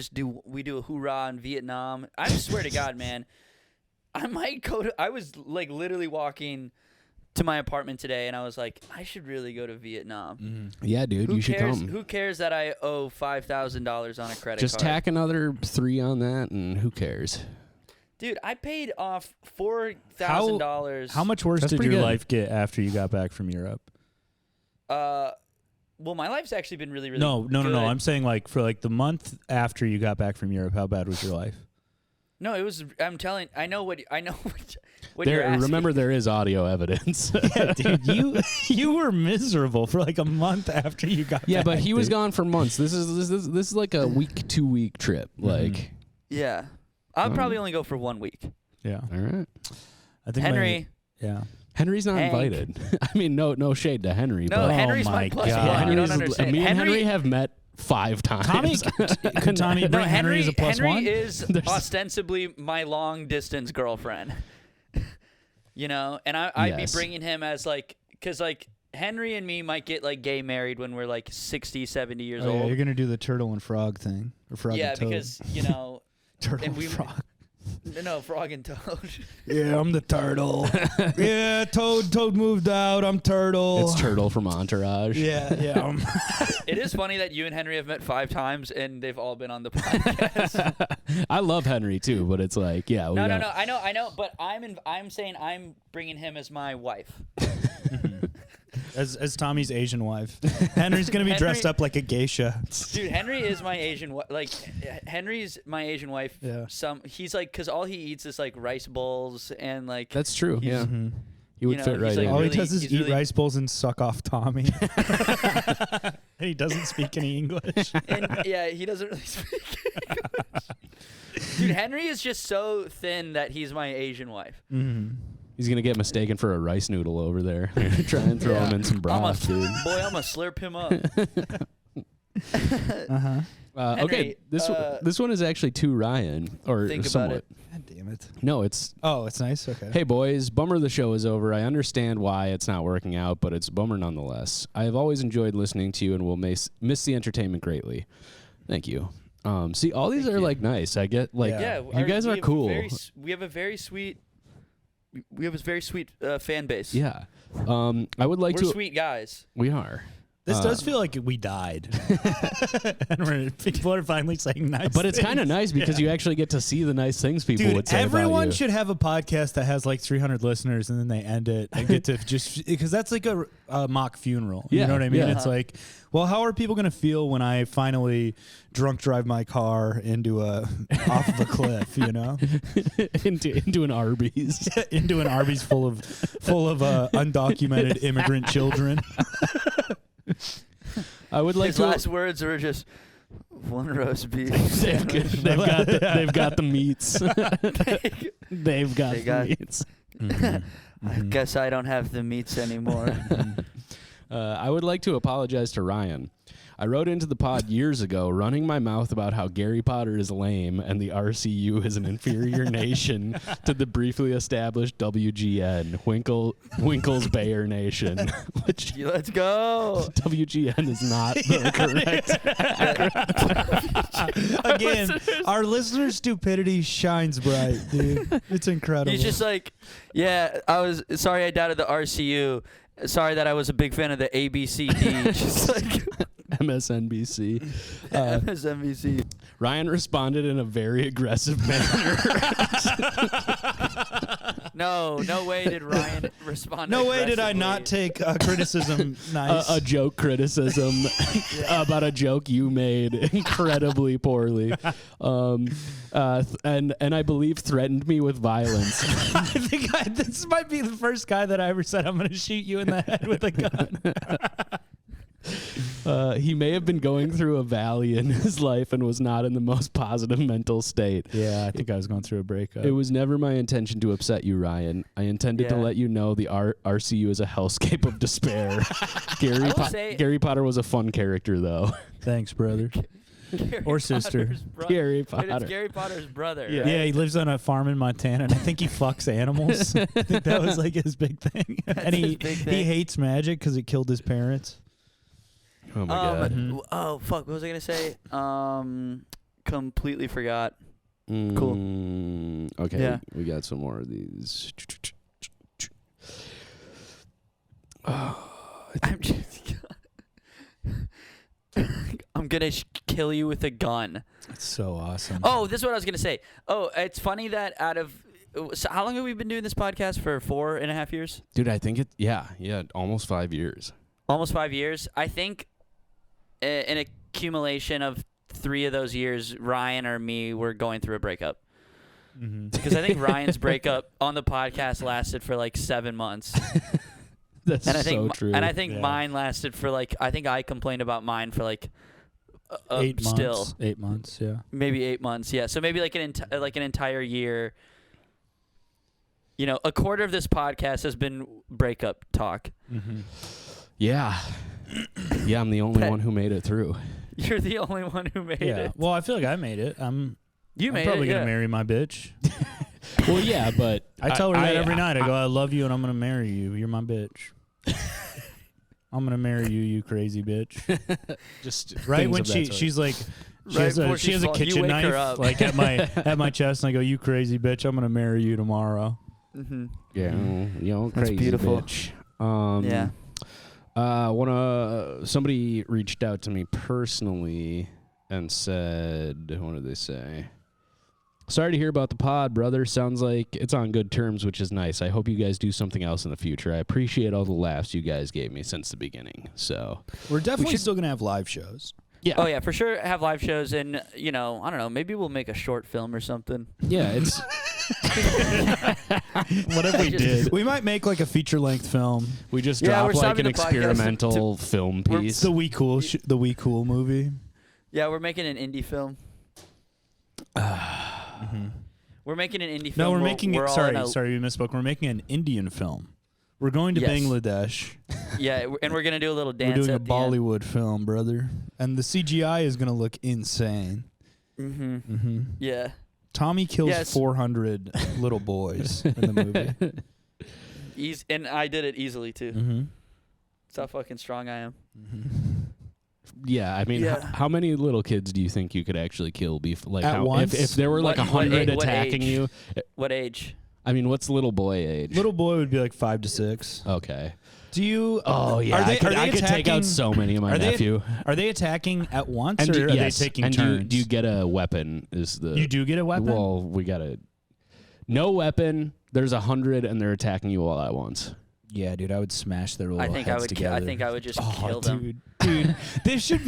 do a hoorah in Vietnam. I swear to God, man, I might go to. I was like literally walking to my apartment today, and I was like, I should really go to Vietnam. Mm-hmm. Yeah, dude, Who you should cares? come. Who cares that I owe $5,000 on a credit Just card? tack another 3 on that, and who cares? Dude, I paid off $4,000. How much worse That's did pretty your good. life get after you got back from Europe? Well, my life's actually been really, really No. good. I'm saying like for like the month after you got back from Europe, how bad was your life? No, it was. I'm telling. I know what you're asking. Remember, there is audio evidence. Yeah, dude, you were miserable for like a month after you got Yeah, back. but he was dude. gone for months. This is like a week, 2 week trip. Like, Yeah, I'll probably only go for 1 week. Yeah. all right. I think Henry. yeah. Henry's not Hank. invited. I mean, no shade to Henry. No, but Henry's my my plus God. one. You don't Henry's- understand. Me and Henry have met 5 times. Tommy, could Tommy bring Henry as a plus Henry one? is ostensibly my long distance girlfriend. And I'd Yes. be bringing him as like, because like Henry and me might get like gay married when we're like 60, 70 years Oh, yeah, old. you're gonna do the turtle and frog thing, or frog Yeah, and toad. because turtle and and we- frog. no, frog and toad. Yeah, I'm the turtle. Yeah, Toad moved out. I'm turtle. It's Turtle from Entourage. Yeah. It is funny that you and Henry have met 5 times and they've all been on the podcast. I love Henry too, but it's like, yeah. No, I know, but I'm saying I'm bringing him as my wife. as Tommy's Asian wife. Henry's gonna be dressed up like a geisha. Dude, Henry is my Asian wife. Like, Henry's my Asian wife. Yeah. He's like, because all he eats is like rice bowls and like. That's true. He's- Yeah. Mm-hmm. He would you know, fit he's right like in. All he really- does is he's eat really- rice bowls and suck off Tommy. And he doesn't speak any English. And yeah, he doesn't really speak English. Dude, Henry is just so thin that he's my Asian wife. Mm-hmm. He's gonna get mistaken for a rice noodle over there. Try and throw him in some broth, dude. Boy, I'm gonna slurp him up. Uh-huh. Okay, Henry, this one is actually to Ryan, or Think about somewhat. it. God damn it. No, it's Oh, it's nice. Okay. hey boys, bummer the show is over. I understand why it's not working out, but it's a bummer nonetheless. I have always enjoyed listening to you and will miss the entertainment greatly. Thank you. See, all these Thank are you. like nice. I get like Yeah. you guys are cool. We have a very sweet. We have a very sweet fan base. Yeah. I would like We're to. sweet guys. We are. This does feel like we died. And people are finally saying nice But it's things. kind of nice because you actually get to see the nice things people Dude, would say about everyone you. should have a podcast that has like 300 listeners and then they end it and get to just because that's like a mock funeral. You Yeah, know what I mean? yeah. It's like, well, how are people going to feel when I finally drunk drive my car into off of a cliff, you know? into an Arby's. Into an Arby's full of undocumented immigrant children. I would like His to. last words were just, One roast beef. They've got the meats. They've got the meats. I guess I don't have the meats anymore. I would like to apologize to Ryan. I wrote into the pod years ago, running my mouth about how Gary Potter is lame and the RCU is an inferior nation to the briefly established WGN, Winkle's Bayer Nation. Which Let's go. WGN is not the correct. Again, our listeners' stupidity shines bright, dude. It's incredible. He's just like, yeah, I was sorry I doubted the RCU. Sorry that I was a big fan of the ABCD. Just like MSNBC. MSNBC. Ryan responded in a very aggressive manner. No way did Ryan respond. No way did I not take criticism nice. A joke criticism about a joke you made incredibly poorly. And I believe threatened me with violence. I think this might be the first guy that I ever said I'm going to shoot you in the head with a gun. He may have been going through a valley in his life and was not in the most positive mental state. Yeah, I think I was going through a breakup. It was never my intention to upset you, Ryan. I intended to let you know the RCU is a hellscape of despair. Gary Potter was a fun character, though. Thanks, brother. Or sister. Gary Potter. It's Gary Potter's brother. Yeah. Right? Yeah, he lives on a farm in Montana, and I think he fucks animals. I think that was like his big thing. And he hates magic because it killed his parents. Oh my god. Oh fuck! What was I gonna say? Completely forgot. Cool. Okay. Yeah. We got some more of these. I'm gonna kill you with a gun. That's so awesome. Oh, this is what I was gonna say. Oh, it's funny that so how long have we been doing this podcast for? 4.5 years. Dude, I think almost 5 years. Almost 5 years. I think an accumulation of 3 of those years, Ryan or me were going through a breakup. Because I think Ryan's breakup on the podcast lasted for like 7 months. That's and I think, so true. And I think mine lasted for like, I think I complained about mine for like 8 months. Still 8 months, yeah. Maybe 8 months, yeah. So maybe like an entire year. You know, a quarter of this podcast has been breakup talk. Yeah. Yeah, I'm the only one who made it through. You're the only one who made it. Well, I feel like I made it. I'm probably going to marry my bitch. Well, yeah, but I tell her that every night. I go, I love you and I'm going to marry you. You're my bitch. I'm going to marry you, you crazy bitch. Just right when she's like, she has a kitchen knife like at my chest, and I go, you crazy bitch, I'm going to marry you tomorrow. Yeah, you crazy beautiful. bitch. Yeah. Somebody reached out to me personally and said, what did they say? Sorry to hear about the pod, brother. Sounds like it's on good terms, which is nice. I hope you guys do something else in the future. I appreciate all the laughs you guys gave me since the beginning. So we're definitely still going to have live shows. Yeah. Oh, yeah, for sure have live shows. And, I don't know, maybe we'll make a short film or something. Yeah, it's... What if we did? We might make like a feature-length film. We just drop like an experimental film piece. The We Cool movie. Yeah, we're making an indie film. We're making an indie film. No, we're making it. Sorry, we misspoke. We're making an Indian film. We're going to Bangladesh. Yeah, and we're gonna do a little dance. We're doing a Bollywood film, brother, and the CGI is gonna look insane. Yeah. Tommy kills 400 little boys in the movie. And I did it easily too. That's how fucking strong I am. Yeah, I mean, how many little kids do you think you could actually kill? At once? If there were like 100 attacking you. What age? I mean, what's little boy age? Little boy would be like 5 to 6. Okay. Do you? Oh yeah, I could take out so many of my nephew. Are they attacking at once, and or are they taking turns? Do you get a weapon? You do get a weapon? Well, we got no weapon. There's 100, and they're attacking you all at once. Yeah, dude, I would smash their little heads together. I think I would just kill them. Dude, there should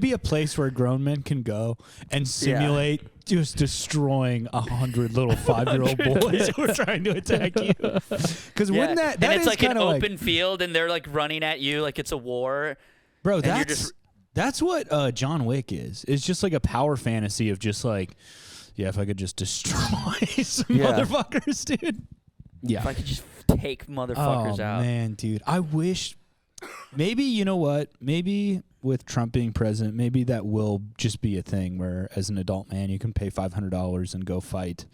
be a place where grown men can go and simulate just destroying 100 little 5-year-old boys who are trying to attack you. Because wouldn't that and it's is like an kinda open field, and they're like running at you like it's a war. Bro, and you're just That's what John Wick is. It's just like a power fantasy of just like, yeah, if I could just destroy some motherfuckers, dude. If I could just take motherfuckers out. Oh, man, dude. I wish. Maybe, you know what? Maybe with Trump being president, maybe that will just be a thing where, as an adult man, you can pay $500 and go fight.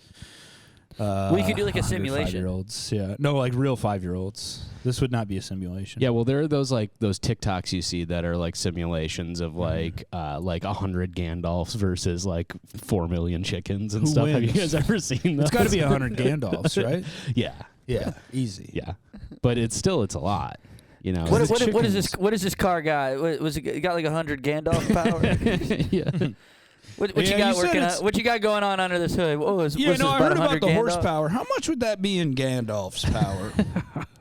Well, you could do like a simulation. 5-year-olds. Yeah. No, like real 5-year-olds. This would not be a simulation. Yeah, well, there are those TikToks you see that are like simulations of like 100 Gandalfs versus like 4 million chickens and Who stuff. Have you wins? guys ever seen those? It's got to be 100 Gandalfs, right? Yeah. Yeah, easy. Yeah. But it's a lot. You know. What is this car guy? Was it got like 100 Gandalf power? Yeah. What you got working on? What you got going on under this hood? I heard about the horsepower. How much would that be in Gandalf's power?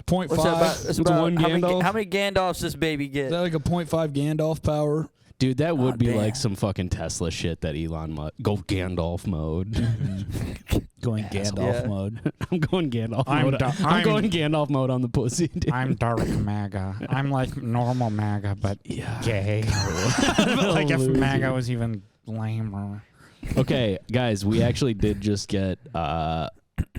0.5. What's about one Gandalf? How many Gandalfs this baby get? Is that like a 0.5 Gandalf power? Dude, that would be damn. like some fucking Tesla shit that Elon go Gandalf mode. Going Gandalf mode. I'm going Gandalf mode. I'm going Gandalf mode on the pussy, dude. I'm dark MAGA. I'm like normal MAGA, but gay. Like if MAGA was even lamer. Okay, guys, we actually did just get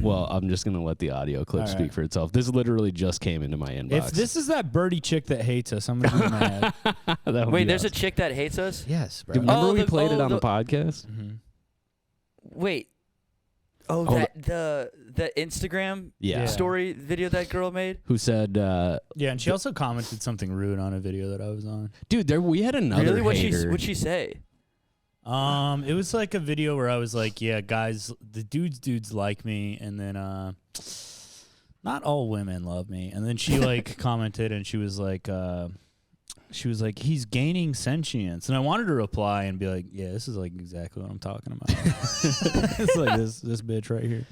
well, I'm just going to let the audio clip speak for itself. This literally just came into my inbox. If this is that birdie chick that hates us, I'm going to be mad. Wait, there's a chick that hates us? Yes, bro. Dude, remember we played it on the podcast? Mm-hmm. Wait. The Instagram story video that girl made? Who said... yeah, and she also commented something rude on a video that I was on. Dude, we had another hater. What'd she say? It was like a video where I was like, yeah, guys, the dudes like me, and then not all women love me. And then she like commented, and she was like, he's gaining sentience. And I wanted to reply and be like, yeah, this is like exactly what I'm talking about. It's like this bitch right here.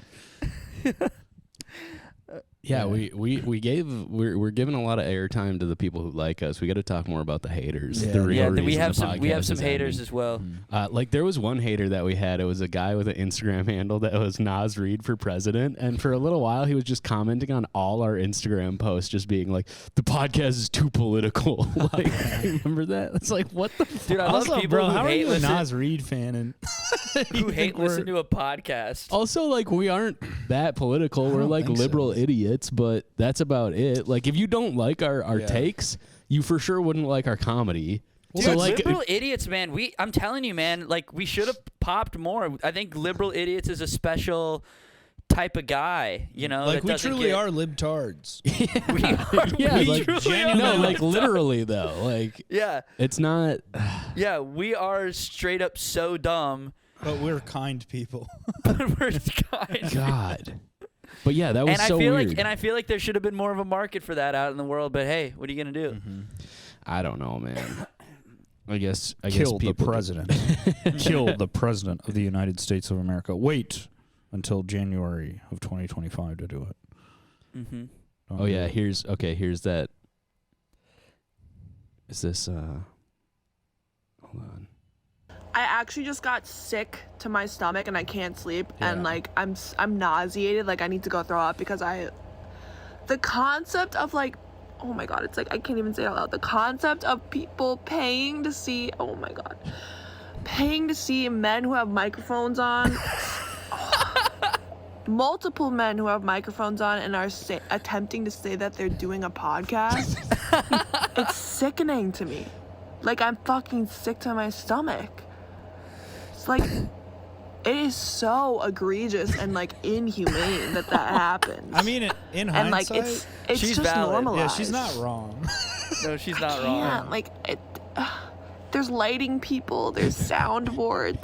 Yeah, we're giving a lot of airtime to the people who like us. We got to talk more about the haters. Yeah. We have some haters as well. Like there was one hater that we had. It was a guy with an Instagram handle that was Nas Reed for president, and for a little while he was just commenting on all our Instagram posts, just being like, "The podcast is too political." Like, remember that? It's like, what the fuck? Dude, I love people bro, who how hate are you a listen, Nas Reed fan and who hate listen to a podcast. Also, like, we aren't that political. We're like liberal idiots, but that's about it. Like, if you don't like our takes, you for sure wouldn't like our comedy. Dude, so like liberal idiots, man. I'm telling you, man. Like, we should have popped more. I think liberal idiots is a special type of guy. You know, like that we truly are libtards. Like literally though. Like, yeah, it's not. Yeah, we are straight up so dumb. But we're kind people. But we're kind. God. But yeah, that was and so weird. I feel like there should have been more of a market for that out in the world. But hey, what are you gonna do? Mm-hmm. I don't know, man. I guess Kill the people president. Kill the president of the United States of America. Wait until January of 2025 to do it. Mm-hmm. Oh yeah, here's that. Is this hold on. I actually just got sick to my stomach and I can't sleep and like I'm nauseated, like I need to go throw up because the concept of like, oh my god, it's like I can't even say it out loud. The concept of people paying to see men who have microphones on, multiple men who have microphones on and are attempting to say that they're doing a podcast. It's sickening to me. Like, I'm fucking sick to my stomach. It's like, it is so egregious and like inhumane that happens. I mean, in hindsight, and like it's she's just valid. normalized. Yeah, she's not wrong. No, she's not Yeah, wrong. like there's lighting people, there's soundboards.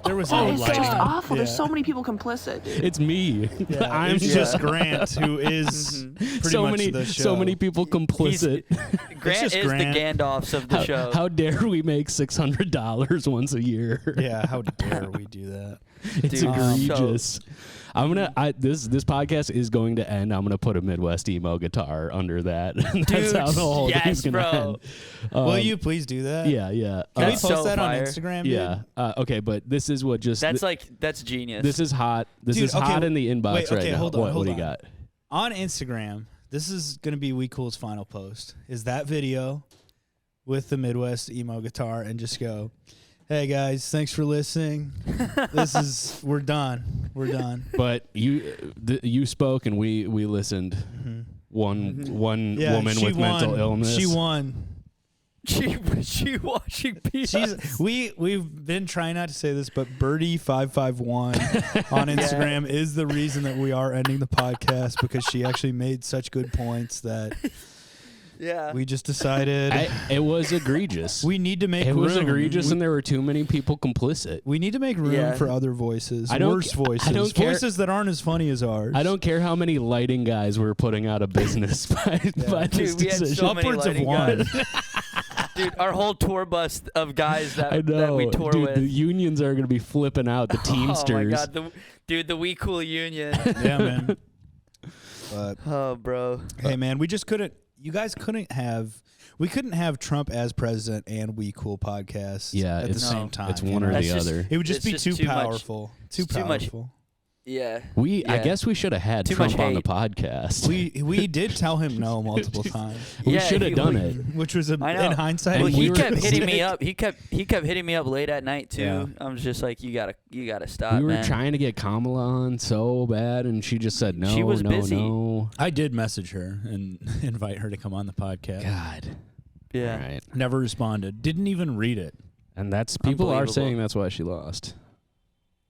There was Oh, no it's lighting. just awful. Yeah. There's so many people complicit, dude. It's me. Yeah, I'm it's just Grant who is pretty so much many the show. so many people complicit. Grant is Grant. the Gandalfs of the show. How dare we make $600 once a year? Yeah, how dare we do that? It's Dude, egregious. This podcast is going to end. I'm gonna put a Midwest emo guitar under that. That's Dude, how the whole yes, thing's gonna bro. end. Will you please do that? Yeah, yeah. Can we That's post so that fire. on Instagram? Dude? Yeah. Okay, but this is what just. That's genius. This is hot. This Dude, is okay, hot in the inbox wait, right okay, now. hold on, what hold do you on. got? On Instagram, this is gonna be We Cool's final post. Is that video with the Midwest emo guitar and just go, "Hey guys, thanks for listening. We're done. We're done." But you spoke and we listened. Mm-hmm. One Yeah, woman she with won. mental illness. She won. She beat us. We've been trying not to say this, but Birdie551 on Instagram is the reason that we are ending the podcast, because she actually made such good points that we just decided it was egregious. we need to make It room. was egregious, and there were too many people complicit. We need to make room for other voices, worse voices, I don't care. voices that aren't as funny as ours. I don't care how many lighting guys were putting out of business by this Dude, we had decision. so many Upwards of lighting one. guys. Dude, our whole tour bus of guys I that know, we tour dude. with. The unions are going to be flipping out. The Teamsters. Oh my god, the We Cool Union. Yeah, man. But Oh, bro. hey, man, we just couldn't. You guys couldn't have. We couldn't have Trump as president and We Cool podcast at the same time. It's one or That's the just- other. It would just It's be just too too much. powerful. Too It's too much. powerful. Yeah. I Yeah. guess we should have had Too Trump much on the hate. podcast. We did tell him no multiple times, We Yeah, should have he- done we- it. which was I know. in hindsight. Well, And he we kept were- hitting me up. He kept hitting me up late at night too. Yeah. I was just like, you gotta stop, We were man. trying to get Kamala on so bad, and she just said no. She was no, busy. no. I did message her and invite her to come on the podcast. God. Yeah. All right. Never responded. Didn't even read it. And that's people are Unbelievable. saying that's why she lost.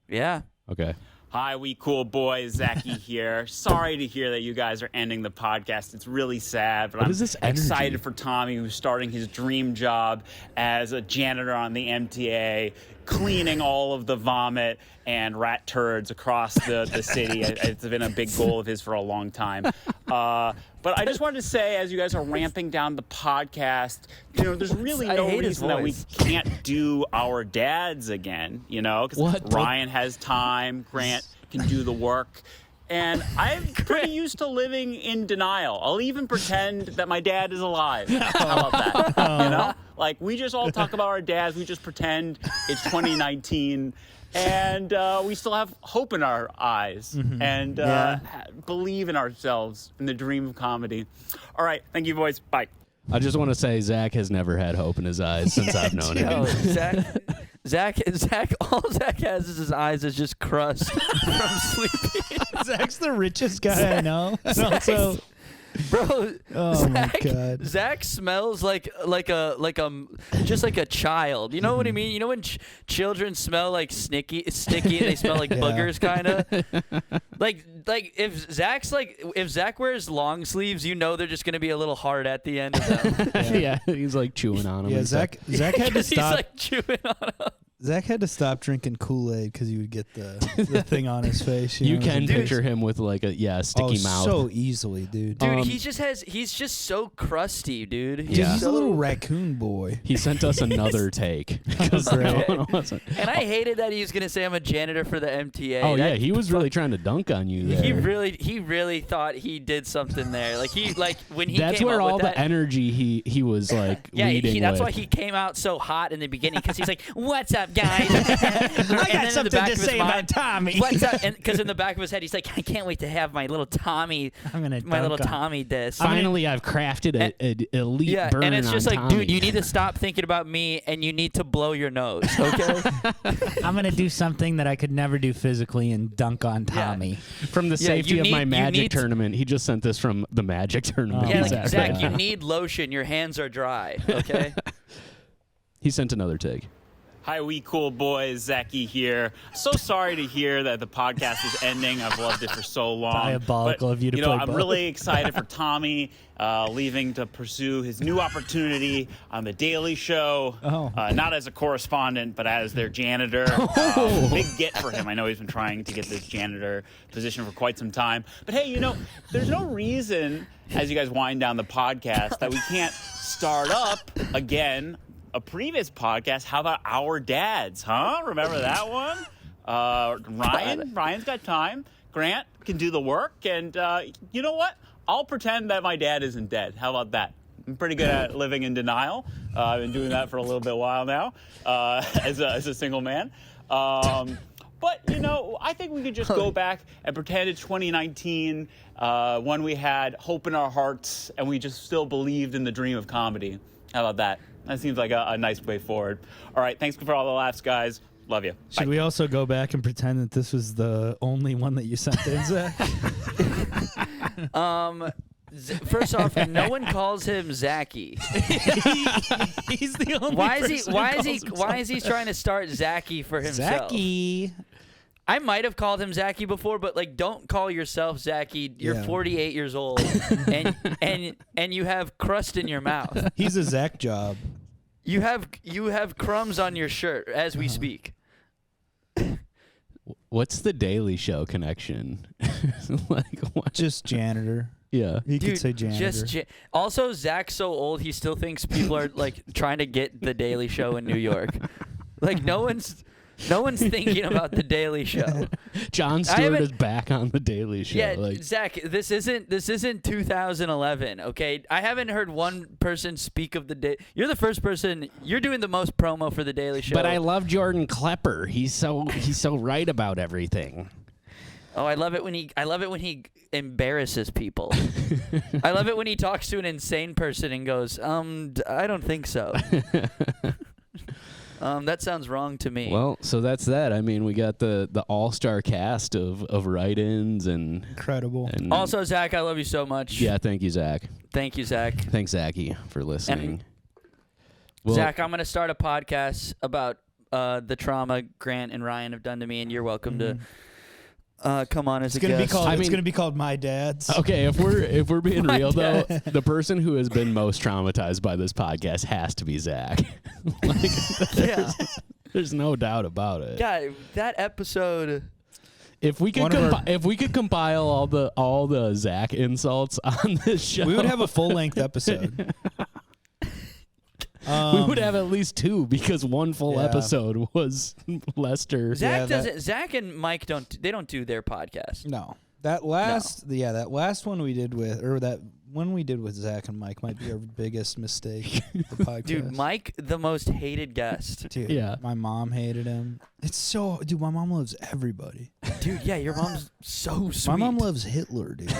Yeah. Okay. Hi, we cool boys. Zachy here. Sorry to hear that you guys are ending the podcast. It's really sad, but What I'm is this energy? excited for Tommy, who's starting his dream job as a janitor on the MTA, cleaning all of the vomit and rat turds across the city. It's been a big goal of his for a long time. But I just wanted to say, as you guys are ramping down the podcast, there's really I no hate his reason that we voice. can't do our dads again, because What? Ryan has time, Grant can do the work. And I'm pretty used to living in denial. I'll even pretend that my dad is alive. How about that? Like, we just all talk about our dads. We just pretend it's 2019. And we still have hope in our eyes and believe in ourselves in the dream of comedy. All right. Thank you, boys. Bye. I just want to say Zach has never had hope in his eyes since I've known him. Oh, Zach. All Zach has is his eyes is just crust from sleeping. Zach's the richest guy I know. And also, Bro, oh my God. Zach smells like just like a child. You know what I mean? You know when children smell like sticky and they smell like boogers, kind of. Like if Zach wears long sleeves, they're just gonna be a little hard at the end of them. Yeah, he's like chewing on him. Yeah, and stuff. Zach had to He's stop. like chewing on them. Zach had to stop drinking Kool-Aid because he would get the thing on his face. You know? can Dude, picture him with like a sticky mouth. so easily, dude. Dude, he's just so crusty, dude. Dude, Yeah. he's so, a little raccoon boy. He sent us another take because that one wasn't. And I hated that he was gonna say I'm a janitor for the MTA. Oh yeah, That- he was really trying to dunk on you there. He really thought he did something there. Like when he That's came where up all with that, the energy he was like yeah, leading that's with. why he came out so hot in the beginning because he's like, "What's up, guys?" I got something to say about Tommy. What's up? And because in the back of his head, he's like, "I can't wait to have my little Tommy, I'm gonna my little dunk on- Tommy disc." Finally, I've crafted an elite Yeah, burn and it's just on like, Tommy. dude, you need to stop thinking about me, and you need to blow your nose, okay? I'm gonna do something that I could never do physically and dunk on Tommy. From the Yeah, safety you of my need- you Magic need to- tournament. He just sent this from the Magic tournament. Yeah, he's like, at Zach, right you now. need lotion. Your hands are dry, okay? He sent another take. Hi, we cool boys. Zachy here. So sorry to hear that the podcast is ending. I've loved it for so long. Diabolical But, of you to play I'm both. really excited for Tommy leaving to pursue his new opportunity on The Daily Show. Oh. Not as a correspondent, but as their janitor. Big get for him. I know he's been trying to get this janitor position for quite some time. But hey, there's no reason, as you guys wind down the podcast, that we can't start up again a previous podcast. How about Our Dads, huh? Remember that one? Ryan's got time. Grant can do the work. And you know what? I'll pretend that my dad isn't dead. How about that? I'm pretty good at living in denial. I've been doing that for a little bit while now as a single man. But, I think we could just go back and pretend it's 2019 when we had hope in our hearts and we just still believed in the dream of comedy. How about that? That seems like a nice way forward. All right, thanks for all the laughs, guys. Love you. Should Bye. we also go back and pretend that this was the only one that you sent in, Zach? First off, no one calls him Zachy. He's the only. Why is he? person who Why is calls he? himself Why is he that. trying to start Zachy for himself? Zachy? I might have called him Zachy before, but like, don't call yourself Zachy. You're Yeah. 48 years old, and you have crust in your mouth. He's a Zach job. You have crumbs on your shirt as we speak. What's the Daily Show connection? Like, what? Just janitor. Yeah. He Dude, could say janitor. Also, Zach's so old, he still thinks people are like trying to get the Daily Show in New York. Like no one's thinking about the Daily Show. Jon Stewart is back on the Daily Show. Yeah, Like, Zach, this isn't 2011. Okay, I haven't heard one person speak of the day. You're the first person. You're doing the most promo for the Daily Show. but I love Jordan Klepper. He's so right about everything. Oh, I love it when he embarrasses people. I love it when he talks to an insane person and goes, I don't think so. That sounds wrong to me. Well, so that's that. I mean, we got the all-star cast of write-ins and Incredible. and Also, Zach, I love you so much. yeah, thank you, Zach. Thank you, Zach. Thanks, Zachy, for listening. Well, Zach, I'm going to start a podcast about the trauma Grant and Ryan have done to me, and you're welcome to come on as It's a gonna be guest. called. I It's mean- gonna be called My Dad's. okay, if we're being My real though, dad. the person who has been most traumatized by this podcast has to be Zach. Like, Yeah. there's no doubt about it. God, that episode. If we could if we could compile all the Zach insults on this show, We would have a full length episode. we would have at least two because one full Yeah. episode was Lester. Zach that- doesn't. Zach and Mike don't do their podcast. No, that last one we did with, or that one we did with Zach and Mike might be our biggest mistake. The podcast. Dude, Mike, the most hated guest. Dude, Yeah. my mom hated him. It's so, dude. My mom loves everybody. Dude, yeah, your mom's so sweet. My mom loves Hitler, dude.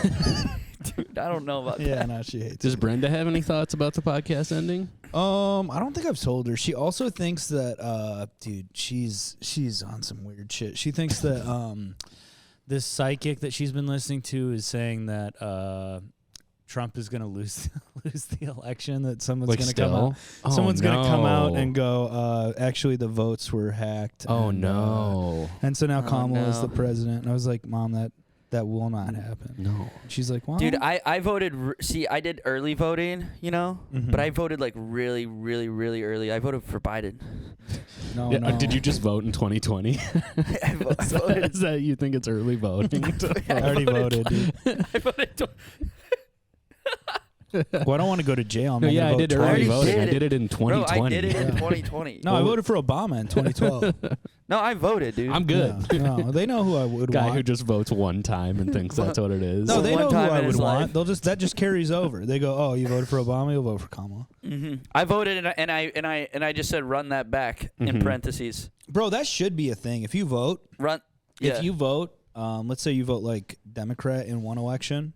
Dude, I don't know about Yeah, that. no, she hates. Does it. Brenda have any thoughts about the podcast ending? I don't think I've told her. She also thinks that, dude, she's on some weird shit. She thinks that, this psychic that she's been listening to is saying that, Trump is gonna lose the election. That someone's gonna come out. Someone's gonna come out and go, actually, the votes were hacked. Oh and, no! and so now Kamala is no. the president. And I was like, Mom, that will not happen. No. She's like, well, Dude, I voted. See, I did early voting, you know, Mhm. but I voted like really, really, really early. I voted for Biden. no, Yeah, no. did you just vote in 2020? I voted. Is that you think it's early voting? I already voted. Dude. I voted. Well, I don't want to go to jail. I'm No, not yeah, gonna I vote did twice. early already voting. did I it. did it in 2020. Bro, I did it in Yeah. 2020. No, I voted for Obama in 2012. No, I voted, dude. I'm good. Yeah, no, they know who I would Guy want. who just votes one time and thinks that's what it is. no, they One know who time I in would his want. life. That just carries over. They go, oh, you voted for Obama, you'll vote for Kamala. I voted, and I just said run that back in parentheses. Bro, that should be a thing. If you vote, Run. Yeah. if you vote, let's say you vote like Democrat in one election,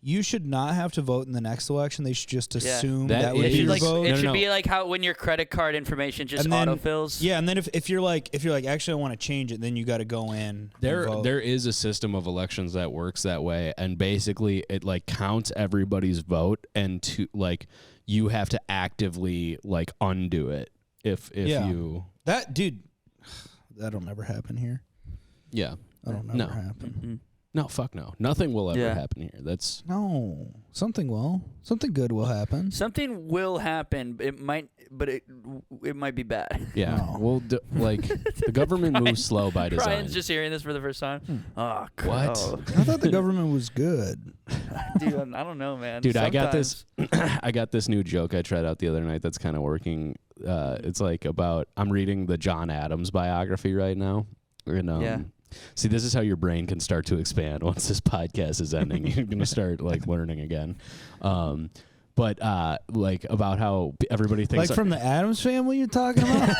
you should not have to vote in the next election. They should just assume That that would is- be It should, your like, vote. it No, should no. be like how when your credit card information just And then- autofills. Yeah, and then if you're like actually I want to change it, then you got to go in. and vote. There is a system of elections that works that way, and basically it like counts everybody's vote, and to like you have to actively like undo it if Yeah. you That dude, that'll never happen here. yeah That'll never No. happen. no fuck no, nothing will ever Yeah. happen here. That's No, something will. Something good will happen. Something will happen. It might, but it might be bad. yeah. No. Well, like the government moves slow by design. Ryan's just hearing this for the first time. Oh, What? oh. I thought the government was good. Dude, I don't know, man. Dude, I got this. Sometimes- I got this new joke I tried out the other night. That's kind of working. It's like about I'm reading the John Adams biography right now. And, Yeah. See, this is how your brain can start to expand once this podcast is ending. You're gonna start like learning again. But like about how everybody thinks Like from the Addams family, you're talking about?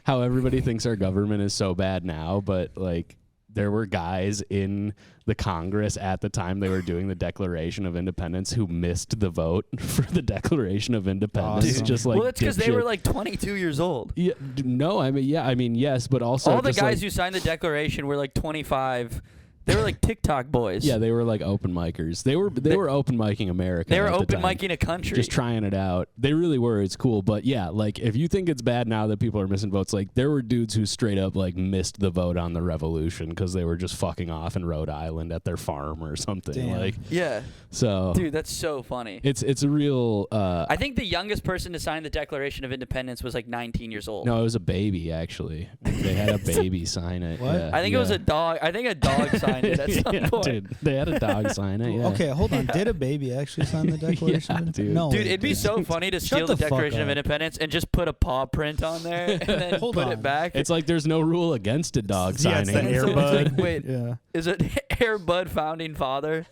how everybody thinks our government is so bad now, but like there were guys in the Congress at the time they were doing the Declaration of Independence who missed the vote for the Declaration of Independence. Awesome. Just like well, it's because they were dipshit. like 22 years old. Yeah, no, I mean, yes, but also All the just, guys like, who signed the Declaration were like 25. They were like TikTok boys. yeah, they were like open micers. They were open micing America. They were at the open time. micing a country. Just trying it out. They really were. It's cool. But yeah, like if you think it's bad now that people are missing votes, like there were dudes who straight up like missed the vote on the revolution because they were just fucking off in Rhode Island at their farm or something. Damn. Like, yeah. so Dude, that's so funny. it's a real. I think the youngest person to sign the Declaration of Independence was like 19 years old. No, it was a baby actually. They had a baby sign it. What? Yeah, I think it was yeah. a dog. I think a dog signed it at some Yeah, point. dude, they had a dog sign it. Yeah. Okay, hold on. Did a baby actually sign the Declaration? Yeah, of dude. No, Dude, it it'd be didn't. so funny to Shut steal the the fuck Declaration of up. Independence and just put a paw print on there and then Hold put on. it back. It's like there's no rule against a dog Yeah, it's signing. the Air It's Bud. like, wait, Yeah. is it Air Bud founding father?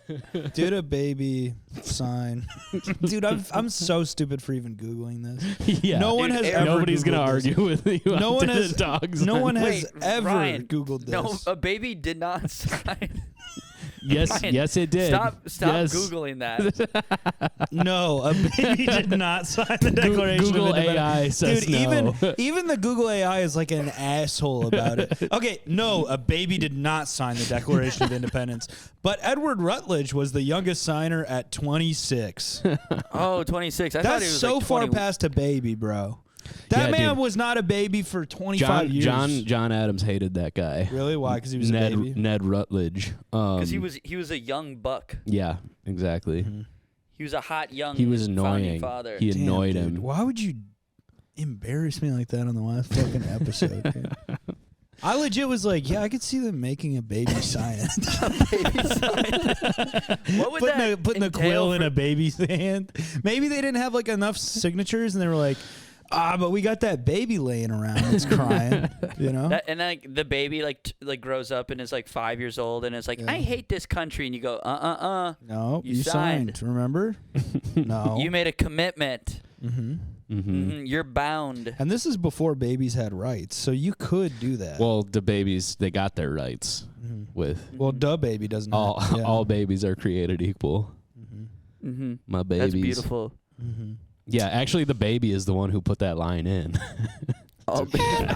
Did a baby sign? Dude, I'm so stupid for even googling this. Yeah. No one Dude, has Air- ever. Nobody's gonna Googled this. argue with you. No on one the has. dog No sign. one has Wait, ever Ryan, googled this. No, a baby did not sign. Yes, Ryan, yes, it did. Stop Yes. Googling that. No, a baby did not sign the Declaration Google of Independence. AI says Dude, no. even the Google AI is like an asshole about it. Okay, no, a baby did not sign the Declaration of Independence, but Edward Rutledge was the youngest signer at 26. Oh, 26. I thought That's he was so like far 20. past a baby, bro. That Yeah, man dude. was not a baby for 25 years. John Adams hated that guy. Really? Why? Because he was Ned a baby? Ned Rutledge. Because he was a young buck. Yeah, exactly. Mm-hmm. He was a hot young He was founding annoying. father. He Damn, annoyed dude. him. Why would you embarrass me like that on the last fucking episode? Dude? I legit was like, yeah, I could see them making a baby sign it. What would that putting the entail quill in for- a baby's hand. Maybe they didn't have like enough signatures, and they were like, but we got that baby laying around that's crying. You know? That, and then like, the baby like grows up and is like 5 years old and is like, Yeah. I hate this country, and you go, No, You you signed. signed. Remember? No. you made a commitment. Mm-hmm. Mm-hmm. You're bound. And this is before babies had rights, so you could do that. Well, the babies, they got their rights with Well, duh, baby doesn't. all have, yeah. all babies are created equal. Mm-hmm. My babies. That's beautiful. Mm-hmm. Yeah, actually, the baby is the one who put that line in. All, Everyone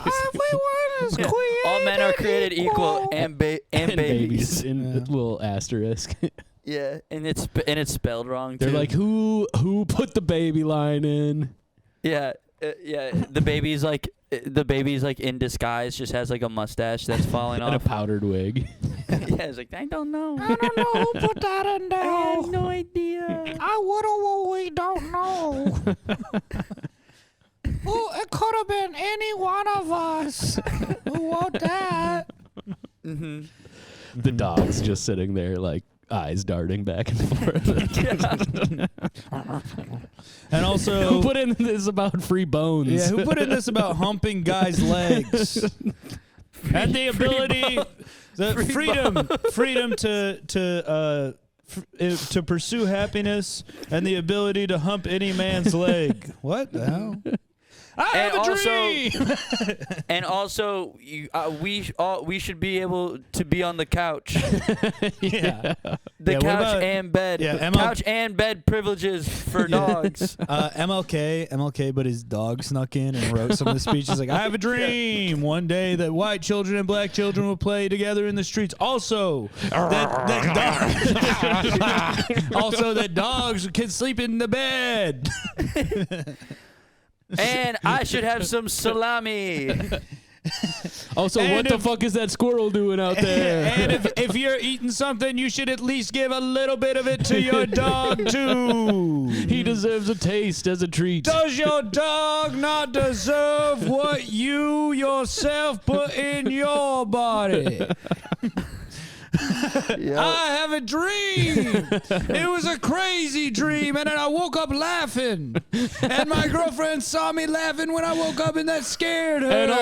is Yeah. created All men are created equal and And babies. in Yeah. a little asterisk. Yeah, and it's spelled wrong too. They're like, who put the baby line in? yeah, the baby's like in disguise, just has like a mustache that's falling And a off. powdered wig. Yeah, it's like, I don't know. I don't know who put that in there. I have no idea. We don't know. It could have been any one of us who wrote that. Mm-hmm. The dog's just sitting there, like, eyes darting back and forth. And also, Who put in this about free bones? yeah, who put in this about humping guys' legs and the ability, the freedom to pursue happiness and the ability to hump any man's leg. What the hell? I have a dream. And also, we should be able to be on the couch. Yeah. The Yeah, what couch about- and bed. Yeah, Couch and bed privileges for dogs. MLK, but his dog snuck in and wrote some of the speeches like, I have a dream one day that white children and black children will play together in the streets. Also, that dogs can sleep in the bed. And I should have some salami. Also, And what the if- fuck is that squirrel doing out there? And if you're eating something, you should at least give a little bit of it to your dog, too. He deserves a taste as a treat. Does your dog not deserve what you yourself put in your body? I have a dream. It was a crazy dream, and then I woke up laughing. And my girlfriend saw me laughing when I woke up, and that scared her. And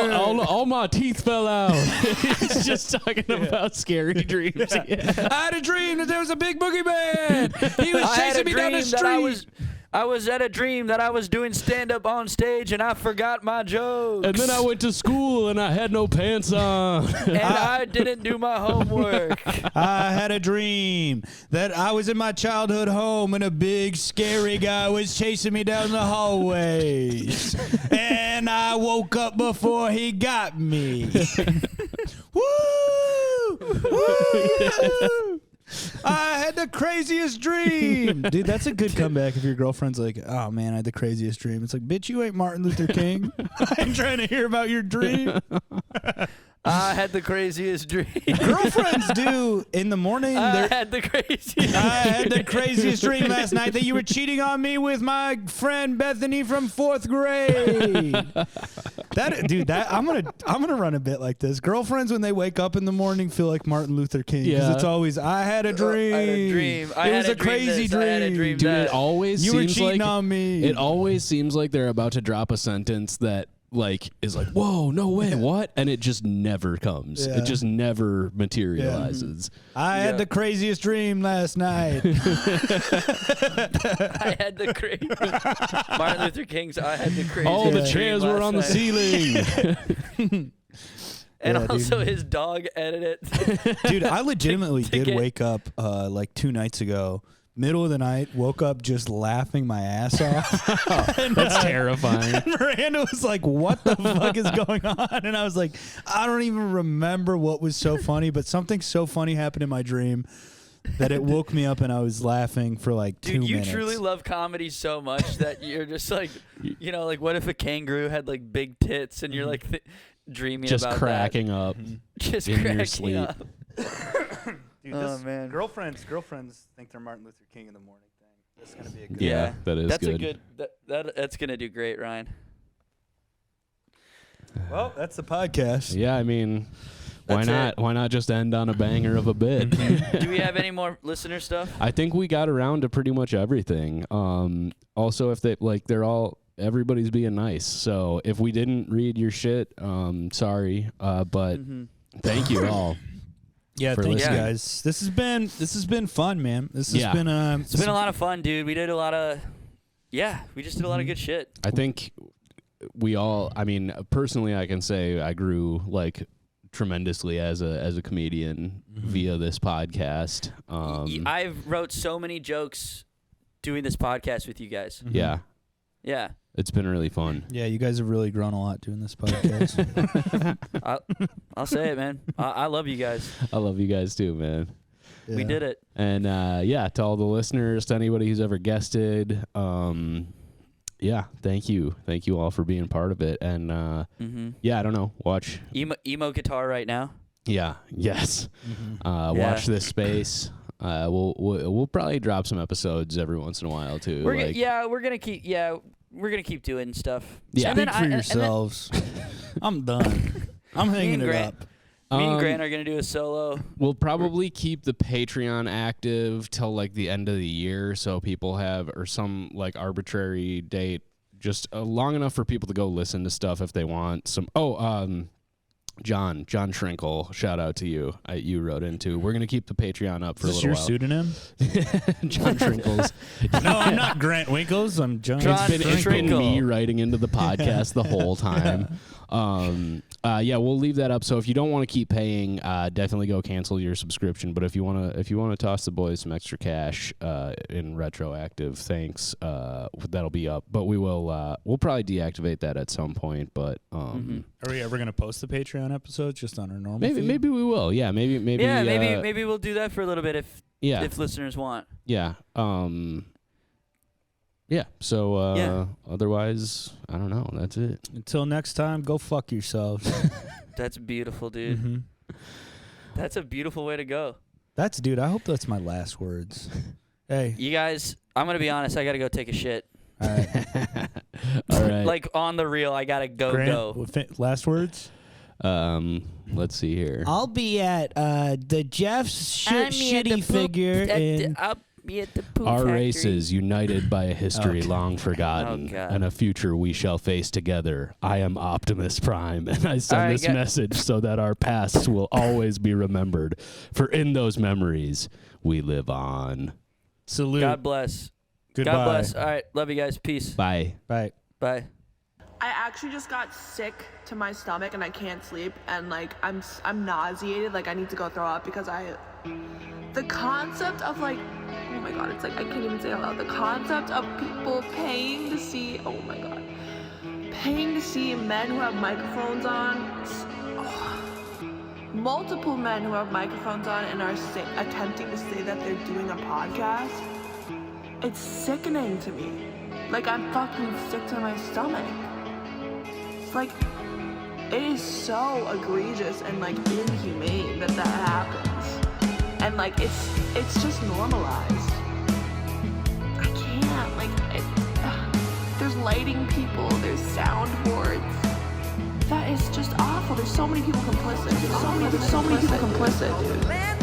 all my teeth fell out. He's just talking about scary dreams. I had a dream that there was a big boogeyman. He was I had a chasing me down the dream that I street. was I was at a dream that I was doing stand-up on stage and I forgot my jokes. And then I went to school and I had no pants on. And I didn't do my homework. I had a dream that I was in my childhood home and a big scary guy was chasing me down the hallways. And I woke up before he got me. Woo! Woo! I had the craziest dream. Dude, that's a good comeback if your girlfriend's like, oh man, I had the craziest dream. It's like, bitch, you ain't Martin Luther King. I ain't trying to hear about your dream. I had the craziest dream. Girlfriends do in the morning. I had the craziest I had the craziest dream last night that you were cheating on me with my friend Bethany from 4th grade. I'm gonna run a bit like this. Girlfriends when they wake up in the morning feel like Martin Luther King because Yeah. it's always I had a dream. I had a dream. It was a crazy dream. I had a dream Dude, that. it always You were seems cheating like on me. it always seems like they're about to drop a sentence that like is like, whoa, no way, what? And it just never comes. Yeah. It just never materializes. I had the craziest dream last night. I had the crazy. Martin Luther King's I had the craziest All the dream chairs were last on the night. ceiling. And Yeah, also dude. his dog edited it. Dude, I legitimately to did get- wake up like 2 nights ago. Middle of the night, woke up just laughing my ass off. And, That's terrifying. and Miranda was like, what the fuck is going on? And I was like, I don't even remember what was so funny, but something so funny happened in my dream that it woke me up and I was laughing for like 2 Dude, you minutes. truly love comedy so much that you're just like, you know, like what if a kangaroo had like big tits and you're like dreaming Just about cracking up. that. Just in your cracking sleep. up. Dude, Oh, man. Girlfriends think they're Martin Luther King in the morning thing. That's gonna be a good Yeah, that is That's good. a good. That's gonna do great, Ryan. Well, that's the podcast. Yeah, I mean, why That's not? it. Why not just end on a banger of a bit? Do we have any more listener stuff? I think we got around to pretty much everything. Also, if they like, everybody's being nice. So if we didn't read your shit, sorry, but thank you all. Yeah, For thanks listening. guys. This has been fun, man. This has Yeah. been It's been a lot of fun, dude. We did a lot of. Yeah, we just did a lot of good shit. I think we all. I mean, personally, I can say I grew like tremendously as a comedian via this podcast. I've wrote so many jokes doing this podcast with you guys. Yeah, Yeah. it's been really fun. Yeah, you guys have really grown a lot doing this podcast. I'll say it, man. I love you guys. I love you guys too, man. We did it. And yeah, to all the listeners, to anybody who's ever guested, yeah, thank you all for being part of it. And yeah, I don't know, watch. Emo guitar right now. Yeah, yes, Yeah. watch this space. We'll probably drop some episodes every once in a while too. We're like, we're gonna keep doing stuff. Yeah. And then Speak for and then yourselves. I'm done. I'm hanging and it Grant- up. me and Grant are gonna do a solo. We'll probably keep the Patreon active till like the end of the year, so people have or some like arbitrary date, just long enough for people to go listen to stuff if they want some. John Shrinkle, shout out to you. You wrote into. We're gonna keep the Patreon up for Is this a your little pseudonym? while. John Shrinkles. No, I'm not Grant Winkles. I'm John. John It's been Shrinkle. me writing into the podcast the whole time. Yeah, we'll leave that up. So if you don't want to keep paying, definitely go cancel your subscription. But if you wanna toss the boys some extra cash in retroactive, thanks. That'll be up. But we'll probably deactivate that at some point. But Are we ever gonna post the Patreon episodes just on our normal? feed? maybe we will. Yeah, maybe Yeah, maybe we'll do that for a little bit if yeah listeners want. yeah. Yeah. So Yeah. otherwise, I don't know. That's it. Until next time, go fuck yourselves. That's beautiful, dude. Mhm. That's a beautiful way to go. Dude. I hope that's my last words. Hey, You guys, I'm gonna be honest. I gotta go take a shit. all right, All right. Like on the real, I gotta go. Grant, last words. Let's see here. I'll be at the Jeff's shitty figure in. I'll be at the poop Our factory. races united by a history long forgotten Oh, God. and a future we shall face together. I am Optimus Prime, and I send All right, this go- message so that our pasts will always be remembered. For in those memories, we live on. Salute. God bless. Goodbye. God bless. All right. Love you guys. Peace. Bye. Bye. Bye. I actually just got sick to my stomach and I can't sleep and like I'm nauseated, like I need to go throw up because the concept of like, oh my god, it's like I can't even say it out loud. The concept of people paying to see men who have microphones on, multiple men who have microphones on and are attempting to say that they're doing a podcast. It's sickening to me. Like I'm fucking sick to my stomach. Like, it is so egregious and like inhumane that happens, and like it's just normalized. I can't there's lighting people, there's soundboards. That is just awful. There's so many people complicit. There's so many people complicit, dude.